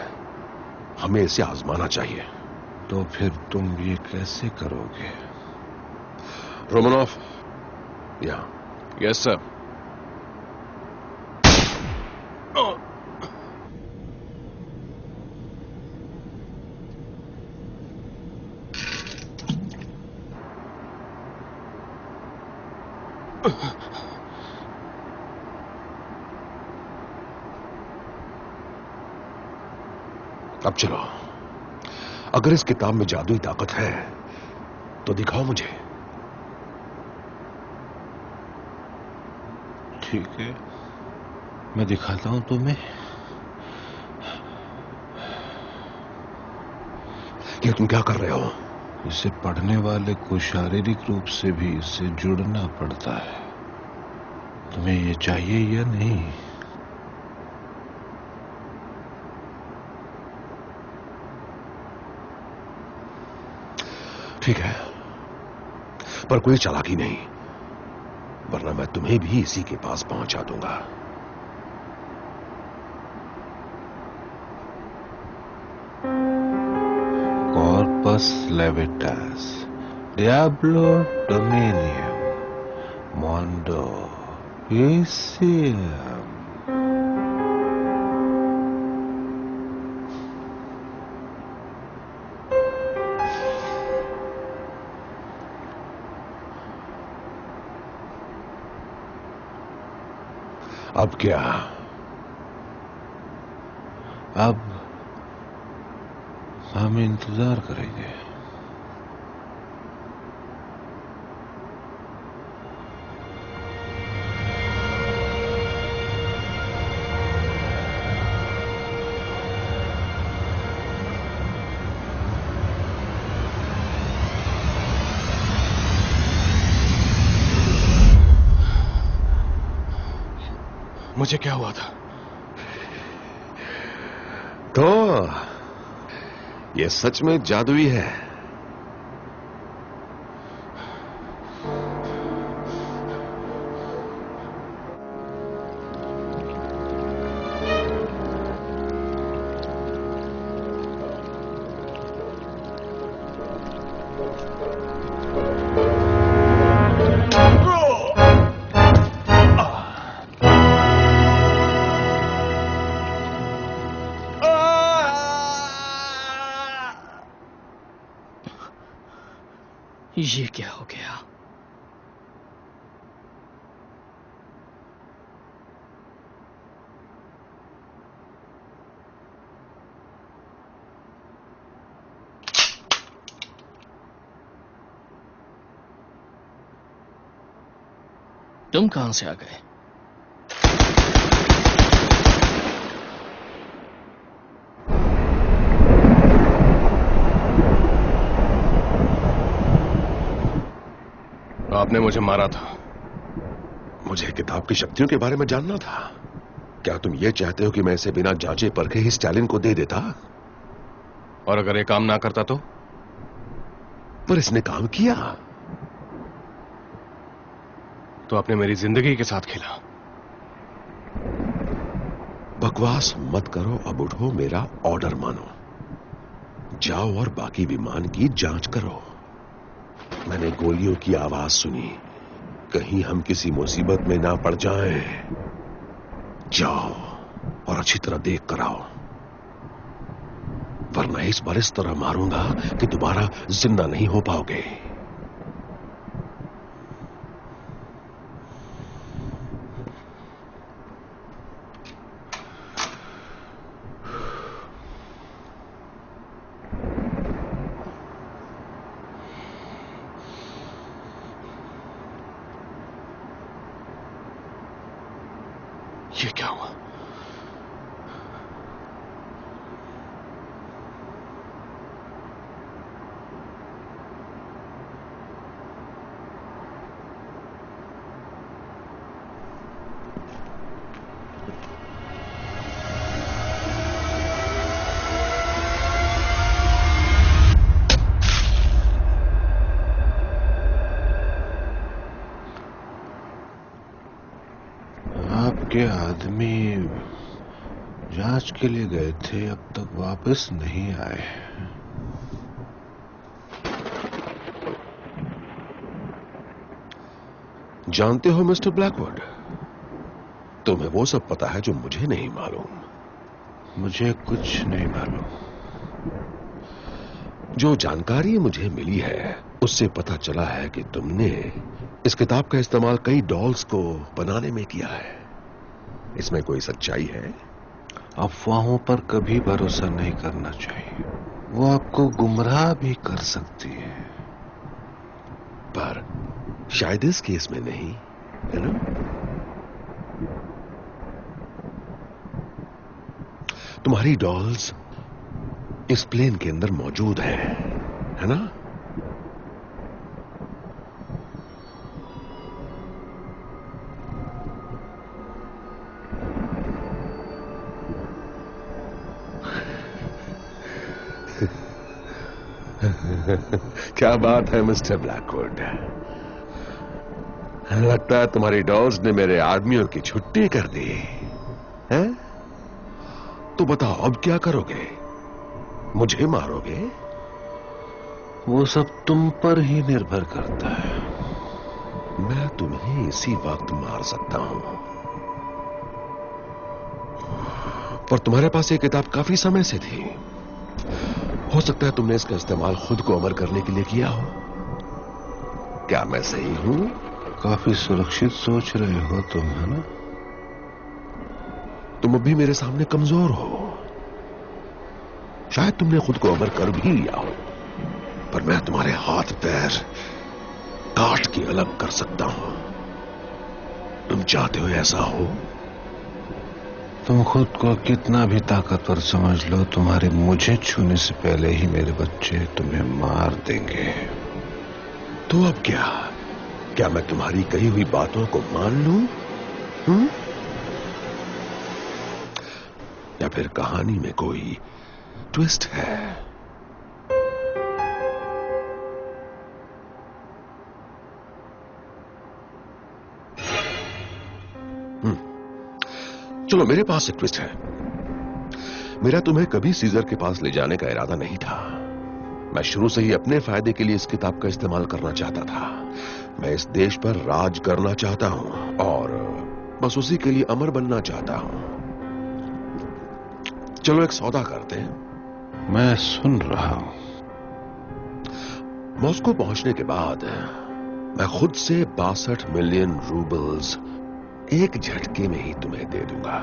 हमें इसे आजमाना चाहिए। तो फिर तुम ये कैसे करोगे? रोमनॉफ, या यस सर। अब चलो, अगर इस किताब में जादुई ताकत है तो दिखाओ मुझे। ठीक है, मैं दिखाता हूं तुम्हें। ये तुम क्या कर रहे हो? इसे पढ़ने वाले को शारीरिक रूप से भी इससे जुड़ना पड़ता है। तुम्हें ये चाहिए या नहीं? ठीक है, पर कोई चालाकी नहीं, वरना मैं तुम्हें भी इसी के पास पहुंचा दूंगा। Corpus Levitas, Diablo Dominium, Mondo Usium. अब क्या? अब हम इंतजार करेंगे। मुझे क्या हुआ था? तो यह सच में जादुई है। ये क्या हो गया? तुम कहां से आ गए? आपने मुझे मारा था। मुझे किताब की शक्तियों के बारे में जानना था। क्या तुम ये चाहते हो कि मैं इसे बिना जांचे परखे ही स्टालिन को दे देता? और अगर ये काम ना करता तो? पर इसने काम किया। तो आपने मेरी जिंदगी के साथ खेला। बकवास मत करो, अब उठो, मेरा ऑर्डर मानो। जाओ और बाकी विमान की जांच करो। मैंने गोलियों की आवाज सुनी, कहीं हम किसी मुसीबत में ना पड़ जाएं। जाओ और अच्छी तरह देख कर आओ, वरना इस बार इस तरह मारूंगा कि दोबारा जिंदा नहीं हो पाओगे। ये क्या हुआ? आपके आदमी जांच के लिए गए थे, अब तक वापस नहीं आए। जानते हो मिस्टर ब्लैकवुड, तुम्हें वो सब पता है जो मुझे नहीं मालूम। मुझे कुछ नहीं मालूम। जो जानकारी मुझे मिली है उससे पता चला है कि तुमने इस किताब का इस्तेमाल कई डॉल्स को बनाने में किया है। इसमें कोई सच्चाई है? अफवाहों पर कभी भरोसा नहीं करना चाहिए, वो आपको गुमराह भी कर सकती है। पर शायद इस केस में नहीं, है ना? तुम्हारी डॉल्स इस प्लेन के अंदर मौजूद है ना? क्या बात है मिस्टर ब्लैकवुड, लगता है तुम्हारी डॉल्स ने मेरे आदमियों की छुट्टी कर दी है? तो बताओ अब क्या करोगे? मुझे मारोगे? वो सब तुम पर ही निर्भर करता है। मैं तुम्हें इसी वक्त मार सकता हूं, पर तुम्हारे पास ये किताब काफी समय से थी। हो सकता है तुमने इसका इस्तेमाल खुद को अमर करने के लिए किया हो। क्या मैं सही हूं? काफी सुरक्षित सोच रहे हो तुम, है ना? तुम अभी मेरे सामने कमजोर हो। शायद तुमने खुद को अमर कर भी लिया हो, पर मैं तुम्हारे हाथ पैर काट के अलग कर सकता हूं। तुम चाहते हो ऐसा हो? तुम खुद को कितना भी ताकतवर समझ लो, तुम्हारे मुझे छूने से पहले ही मेरे बच्चे तुम्हें मार देंगे। तो अब क्या मैं तुम्हारी कही हुई बातों को मान लूं? या फिर कहानी में कोई ट्विस्ट है? चलो, मेरे पास एक ट्विस्ट है। मेरा तुम्हें कभी सीजर के पास ले जाने का इरादा नहीं था। मैं शुरू से ही अपने फायदे के लिए इस किताब का इस्तेमाल करना चाहता था। मैं इस देश पर राज करना चाहता हूं और बस उसी के लिए अमर बनना चाहता हूं। चलो एक सौदा करते हैं। मैं सुन रहा हूं। मॉस्को पहुंचने के बाद मैं खुद से 62 मिलियन रूबल्स एक झटके में ही तुम्हें दे दूंगा।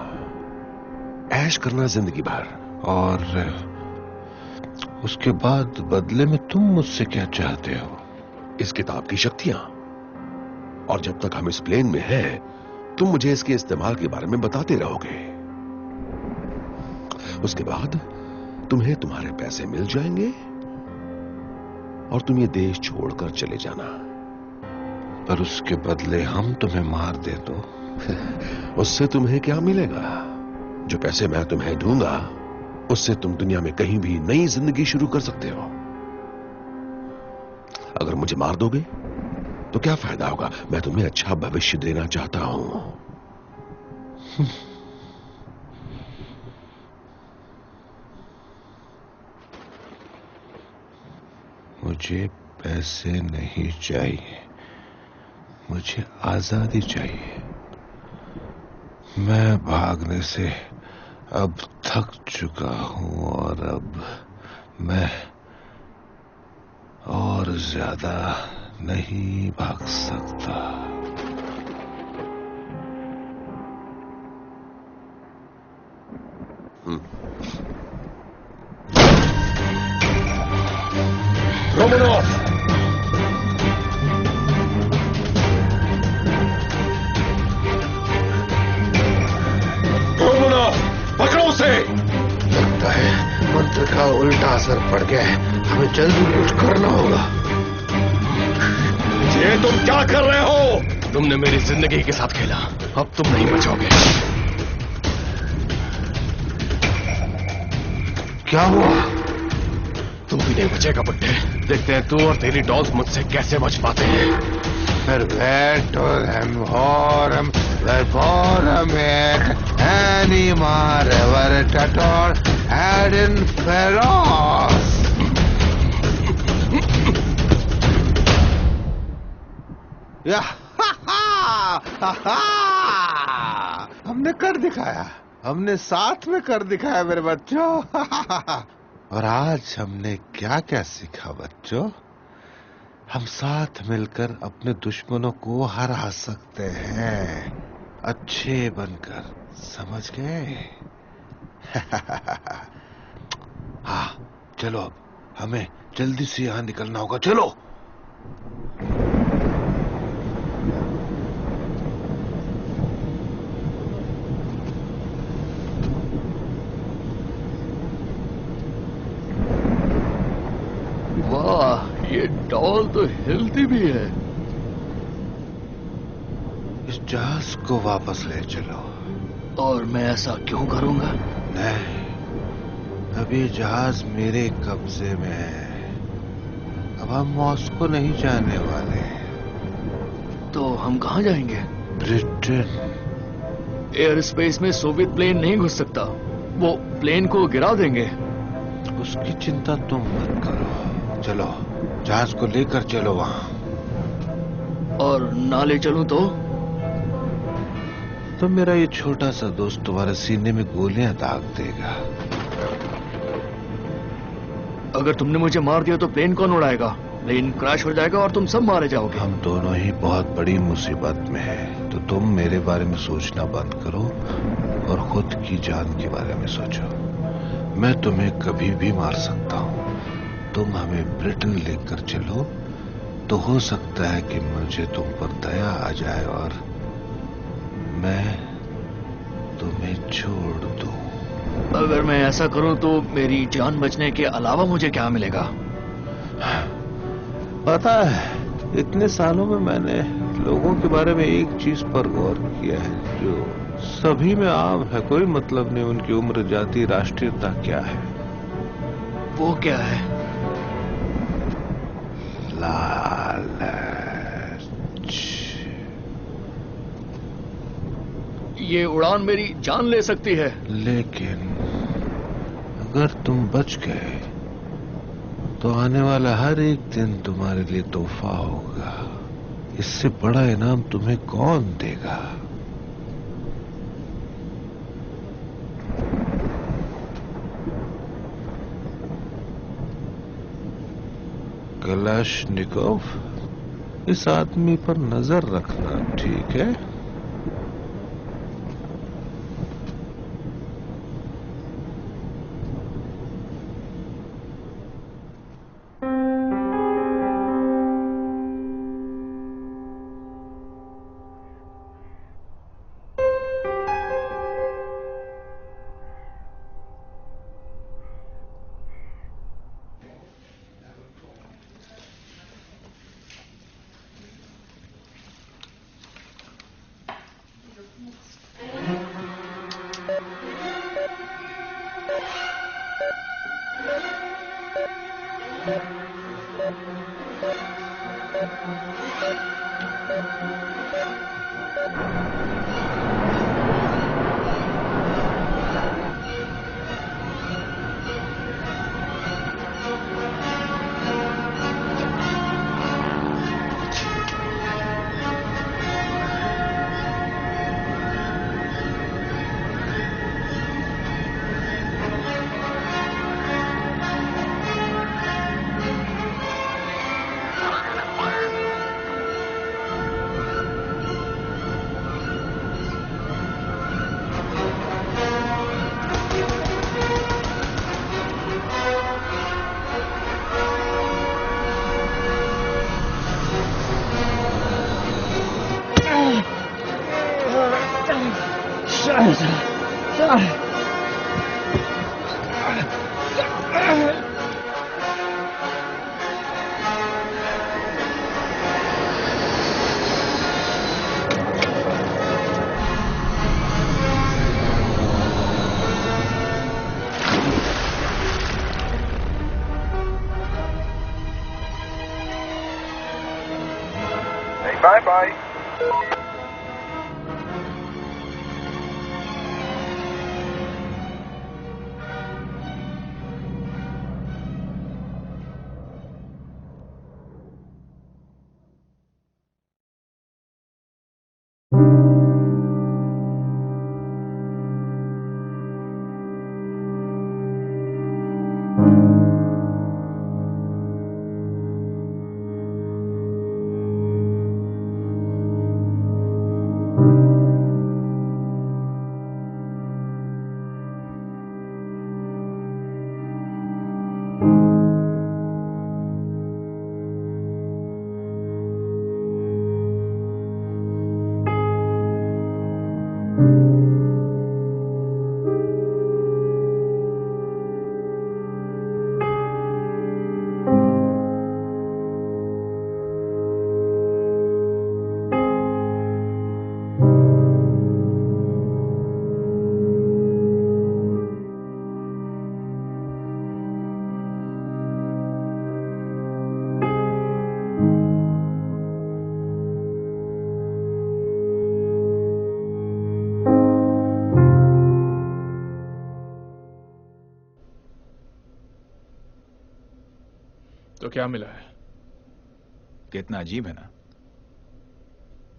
ऐश करना जिंदगी भर। और उसके बाद बदले में तुम मुझसे क्या चाहते हो? इस किताब की शक्तियां और जब तक हम इस प्लेन में हैं, तुम मुझे इसके इस्तेमाल के बारे में बताते रहोगे। उसके बाद तुम्हें तुम्हारे पैसे मिल जाएंगे और तुम ये देश छोड़कर चले जाना। पर उसके बदले हम तुम्हें मार दे तो? उससे तुम्हें क्या मिलेगा? जो पैसे मैं तुम्हें दूंगा उससे तुम दुनिया में कहीं भी नई जिंदगी शुरू कर सकते हो। अगर मुझे मार दोगे तो क्या फायदा होगा? मैं तुम्हें अच्छा भविष्य देना चाहता हूं। मुझे पैसे नहीं चाहिए, मुझे आजादी चाहिए। मैं भागने से अब थक चुका हूं और अब मैं और ज्यादा नहीं भाग सकता। रोमनोव! रोमनोव, पकड़ो उसे! लगता है मंत्र का उल्टा असर पड़ गया है। हमें जल्दी कुछ करना होगा। ये तुम क्या कर रहे हो? तुमने मेरी जिंदगी के साथ खेला, अब तुम नहीं बचोगे। क्या हुआ? तू भी नहीं बचेगा बुड्ढे। देखते हैं तू और तेरी डॉल्स मुझसे कैसे बच पाते हैं। Pervertor horum verborum animar vertator ad inferos. या हमने कर दिखाया, हमने साथ में कर दिखाया मेरे बच्चों। और आज हमने क्या क्या सीखा बच्चों? हम साथ मिलकर अपने दुश्मनों को हरा सकते हैं, अच्छे बनकर, समझ गए? हाँ चलो, अब हमें जल्दी से यहां निकलना होगा। चलो। वाह, ये डॉल तो हिलती भी है। इस जहाज को वापस ले चलो। और मैं ऐसा क्यों करूंगा? नहीं, अब ये जहाज मेरे कब्जे में है। अब हम मॉस्को नहीं जाने वाले। तो हम कहाँ जाएंगे? ब्रिटेन। एयर स्पेस में सोवियत प्लेन नहीं घुस सकता, वो प्लेन को गिरा देंगे। उसकी चिंता तुम मत करो। चलो, जहाज को लेकर चलो वहां। और ना ले चलूं तो मेरा ये छोटा सा दोस्त तुम्हारे सीने में गोलियां दाग देगा। अगर तुमने मुझे मार दिया तो प्लेन कौन उड़ाएगा? प्लेन क्रैश हो जाएगा और तुम सब मारे जाओगे। हम दोनों ही बहुत बड़ी मुसीबत में हैं, तो तुम मेरे बारे में सोचना बंद करो और खुद की जान के बारे में सोचो। मैं तुम्हें कभी भी मार सकता हूं। तुम हमें ब्रिटेन लेकर चलो, तो हो सकता है कि मुझे तुम पर दया आ जाए और मैं तुम्हें छोड़ दूं। अगर मैं ऐसा करूं तो मेरी जान बचने के अलावा मुझे क्या मिलेगा? पता है, इतने सालों में मैंने लोगों के बारे में एक चीज पर गौर किया है जो सभी में आम है। कोई मतलब नहीं उनकी उम्र, जाति, राष्ट्रीयता क्या है। वो क्या है? लालच। ये उड़ान मेरी जान ले सकती है। लेकिन अगर तुम बच गए तो आने वाला हर एक दिन तुम्हारे लिए तोहफा होगा। इससे बड़ा इनाम तुम्हें कौन देगा? कलाशनिकोव, इस आदमी पर नजर रखना, ठीक है? Bye-bye. तो क्या मिला है? कितना अजीब है ना।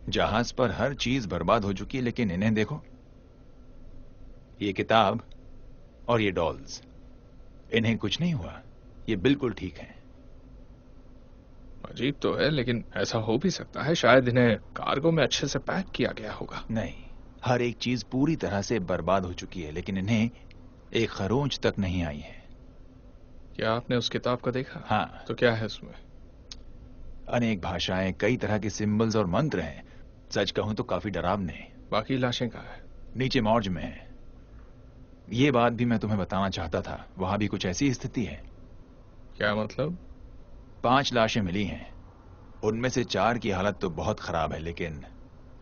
जहाज पर हर चीज बर्बाद हो चुकी है, लेकिन इन्हें देखो, ये किताब और ये डॉल्स, इन्हें कुछ नहीं हुआ। ये बिल्कुल ठीक है। अजीब तो है, लेकिन ऐसा हो भी सकता है शायद इन्हें कार्गो में अच्छे से पैक किया गया होगा। नहीं, हर एक चीज पूरी तरह से बर्बाद हो चुकी है, लेकिन इन्हें एक खरोंच तक नहीं आई है। क्या आपने उस किताब को देखा? हाँ। तो क्या है उसमें? अनेक भाषाएं, कई तरह के सिंबल्स और मंत्र हैं। सच कहूं तो काफी डरावने। बाकी लाशें कहाँ है? नीचे मॉर्ज में है। ये बात भी मैं तुम्हें बताना चाहता था, वहां भी कुछ ऐसी स्थिति है। क्या मतलब? 5 लाशें मिली हैं। उनमें से 4 की हालत तो बहुत खराब है, लेकिन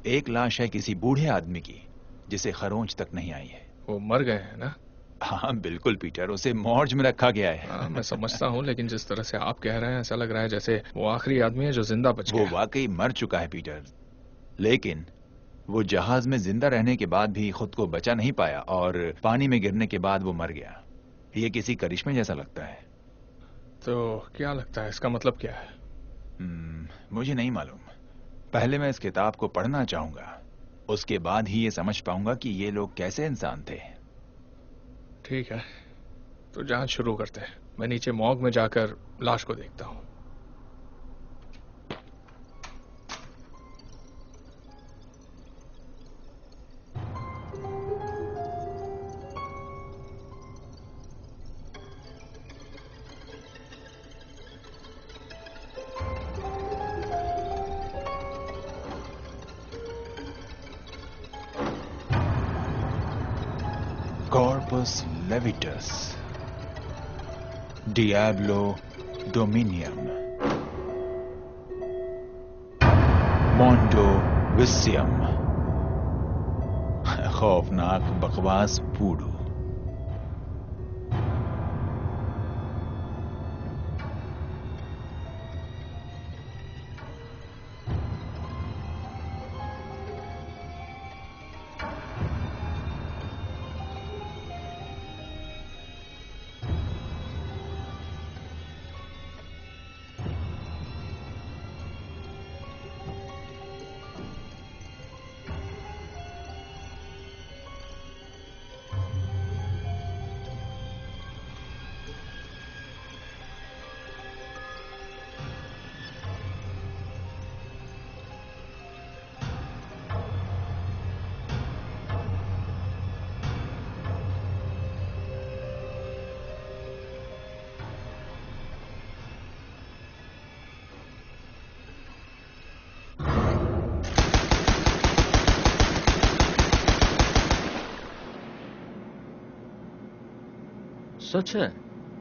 एक लाश है किसी बूढ़े आदमी की, जिसे खरोंच तक नहीं आई है। वो मर गए हैं ना? हाँ बिल्कुल पीटर, उसे मॉर्ज में रखा गया है। हाँ, मैं समझता हूँ, लेकिन जिस तरह से आप कह रहे हैं ऐसा लग रहा है जैसे वो आखिरी आदमी है जो जिंदा बच गया। वो वाकई मर चुका है पीटर, लेकिन वो जहाज में जिंदा रहने के बाद भी खुद को बचा नहीं पाया और पानी में गिरने के बाद वो मर गया। ये किसी करिश्मे जैसा लगता है। तो क्या लगता है, इसका मतलब क्या है? मुझे नहीं मालूम। पहले मैं इस किताब को पढ़ना चाहूंगा, उसके बाद ही ये समझ पाऊंगा कि ये लोग कैसे इंसान थे। ठीक है, तो जांच शुरू करते हैं। मैं नीचे मॉर्ग में जाकर लाश को देखता हूँ। Corpus levitus, Diablo Dominium, Mondo Vicium, खौफनाक बकवास बूडू। सच है,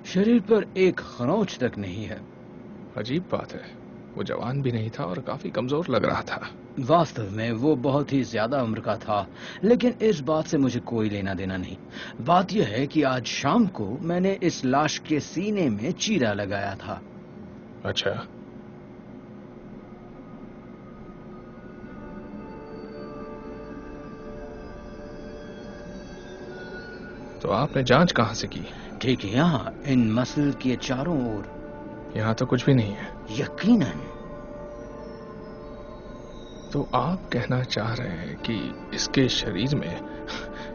शरीर पर एक खरोंच तक नहीं है। अजीब बात है, वो जवान भी नहीं था और काफी कमजोर लग रहा था। वास्तव में वो बहुत ही ज्यादा उम्र का था, लेकिन इस बात से मुझे कोई लेना देना नहीं। बात यह है कि आज शाम को मैंने इस लाश के सीने में चीरा लगाया था। अच्छा, तो आपने जांच कहां से की? ठीक है, यहाँ इन मसल के चारों ओर। यहाँ तो कुछ भी नहीं है। यकीनन। तो आप कहना चाह रहे हैं कि इसके शरीर में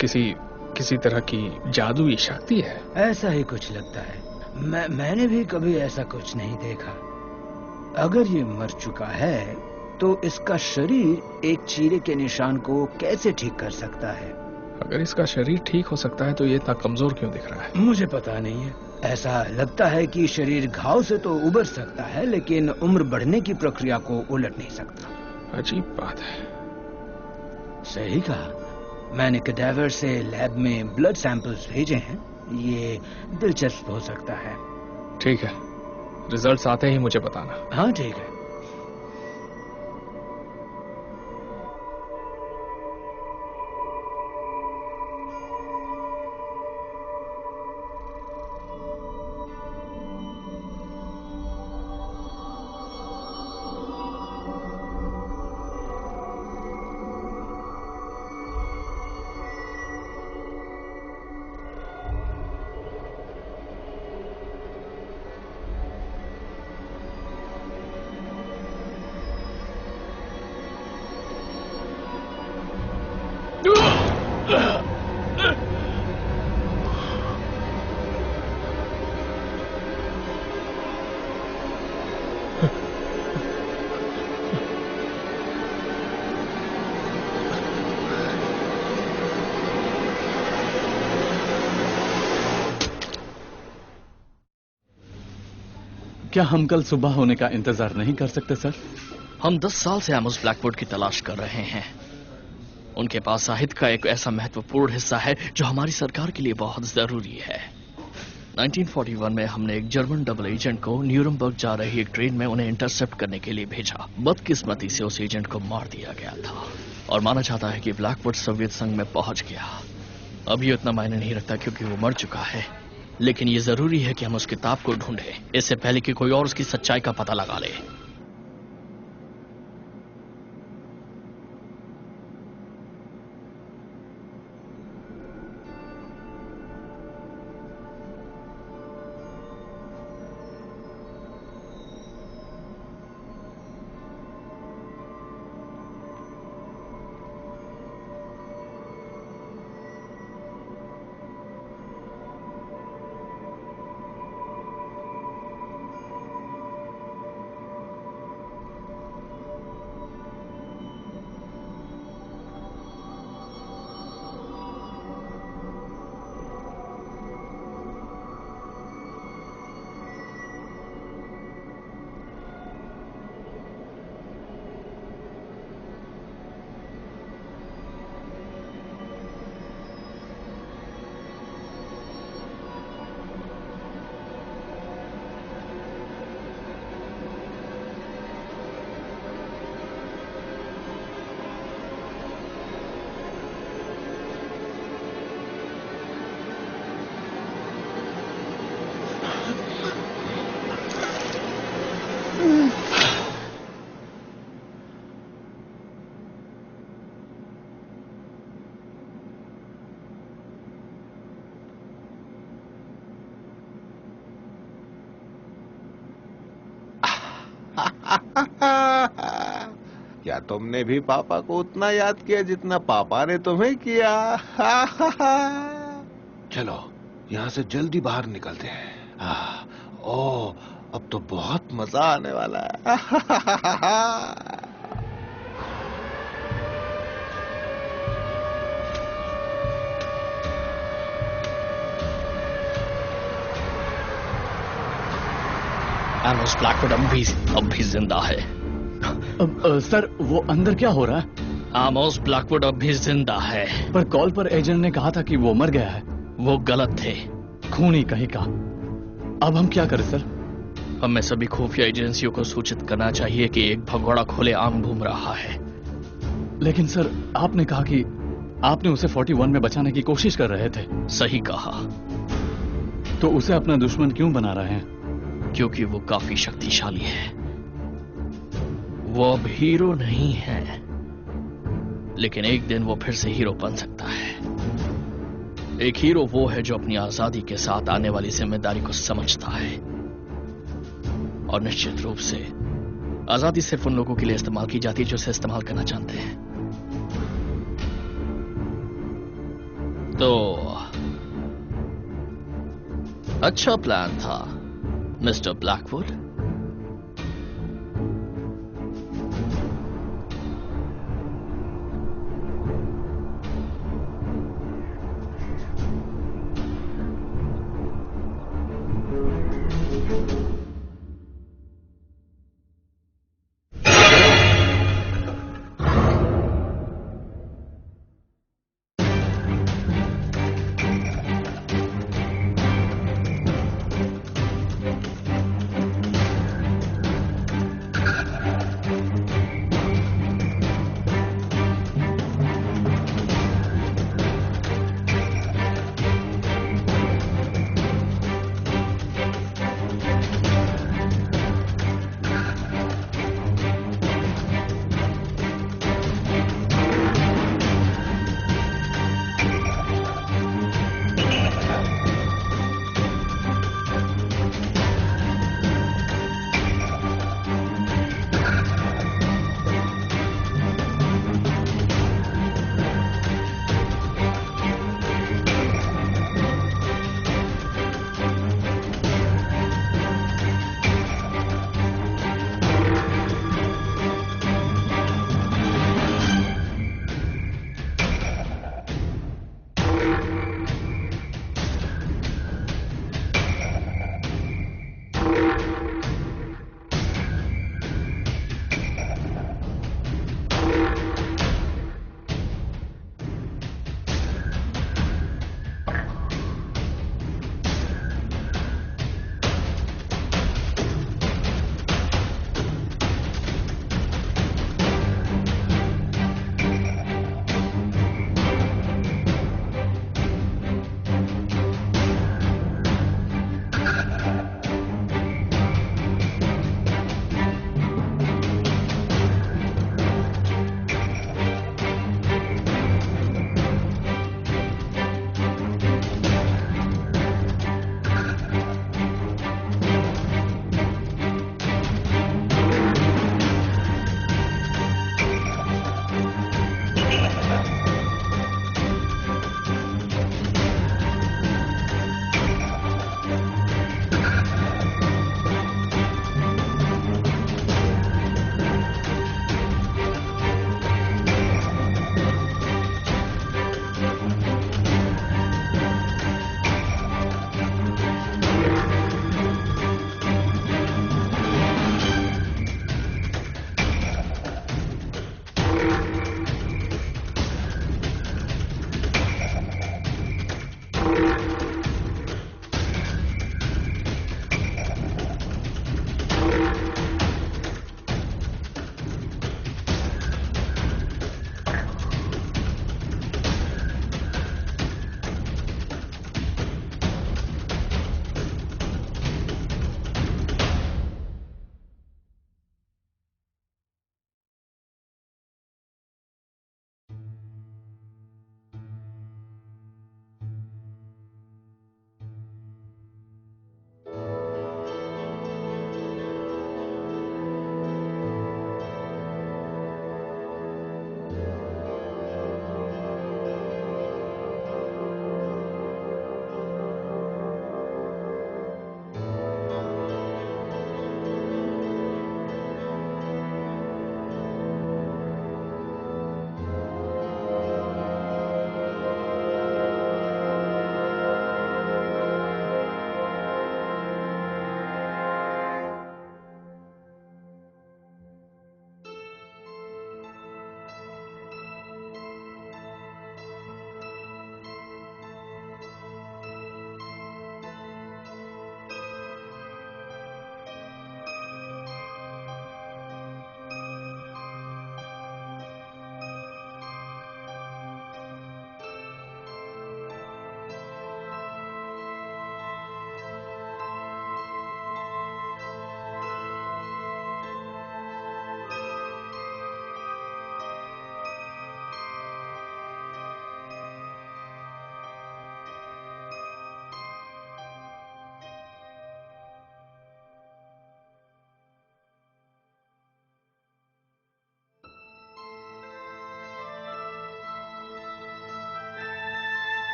किसी तरह की जादुई शक्ति है? ऐसा ही कुछ लगता है। मैंने भी कभी ऐसा कुछ नहीं देखा। अगर ये मर चुका है तो इसका शरीर एक चीरे के निशान को कैसे ठीक कर सकता है? अगर इसका शरीर ठीक हो सकता है तो ये इतना कमजोर क्यों दिख रहा है? मुझे पता नहीं है। ऐसा लगता है कि शरीर घाव से तो उबर सकता है, लेकिन उम्र बढ़ने की प्रक्रिया को उलट नहीं सकता। अजीब बात है। सही कहा। मैंने कैडेवर से लैब में ब्लड सैंपल्स भेजे हैं। ये दिलचस्प हो सकता है। ठीक है, रिजल्ट्स आते ही मुझे बताना। हाँ ठीक है। क्या हम कल सुबह होने का इंतजार नहीं कर सकते सर? हम 10 साल से एमोस ब्लैकवुड की तलाश कर रहे हैं। उनके पास साहित्य का एक ऐसा महत्वपूर्ण हिस्सा है जो हमारी सरकार के लिए बहुत जरूरी है। 1941 में हमने एक जर्मन डबल एजेंट को न्यूरमबर्ग जा रही एक ट्रेन में उन्हें इंटरसेप्ट करने के लिए भेजा। बदकिस्मती से उस एजेंट को मार दिया गया था और माना जाता है कि ब्लैकवुड सोवियत संघ में पहुंच गया। अब ये उतना मायने नहीं रखता क्योंकि वो मर चुका है, लेकिन ये जरूरी है कि हम उस किताब को ढूंढें इससे पहले कि कोई और उसकी सच्चाई का पता लगा ले। क्या तुमने भी पापा को उतना याद किया जितना पापा ने तुम्हें किया? चलो यहाँ से जल्दी बाहर निकलते हैं। ओह, अब तो बहुत मजा आने वाला है। एमोस ब्लैकवुड अब भी जिंदा है। सर वो अंदर क्या हो रहा है? एमोस ब्लैकवुड अब भी जिंदा है। पर कॉल पर एजेंट ने कहा था कि वो मर गया है। वो गलत थे। खूनी कहीं का। अब हम क्या करें सर? हमें सभी खुफिया एजेंसियों को सूचित करना चाहिए कि एक भगोड़ा खुले आम घूम रहा है। लेकिन सर, आपने कहा कि आपने उसे 41 में बचाने की कोशिश कर रहे थे। सही कहा। तो उसे अपना दुश्मन क्यों बना रहे हैं? क्योंकि वो काफी शक्तिशाली है। वो अब हीरो नहीं है, लेकिन एक दिन वो फिर से हीरो बन सकता है। एक हीरो वो है जो अपनी आजादी के साथ आने वाली जिम्मेदारी को समझता है, और निश्चित रूप से आजादी सिर्फ उन लोगों के लिए इस्तेमाल की जाती है जो उसे इस्तेमाल करना चाहते हैं। तो अच्छा प्लान था मिस्टर ब्लैकवुड।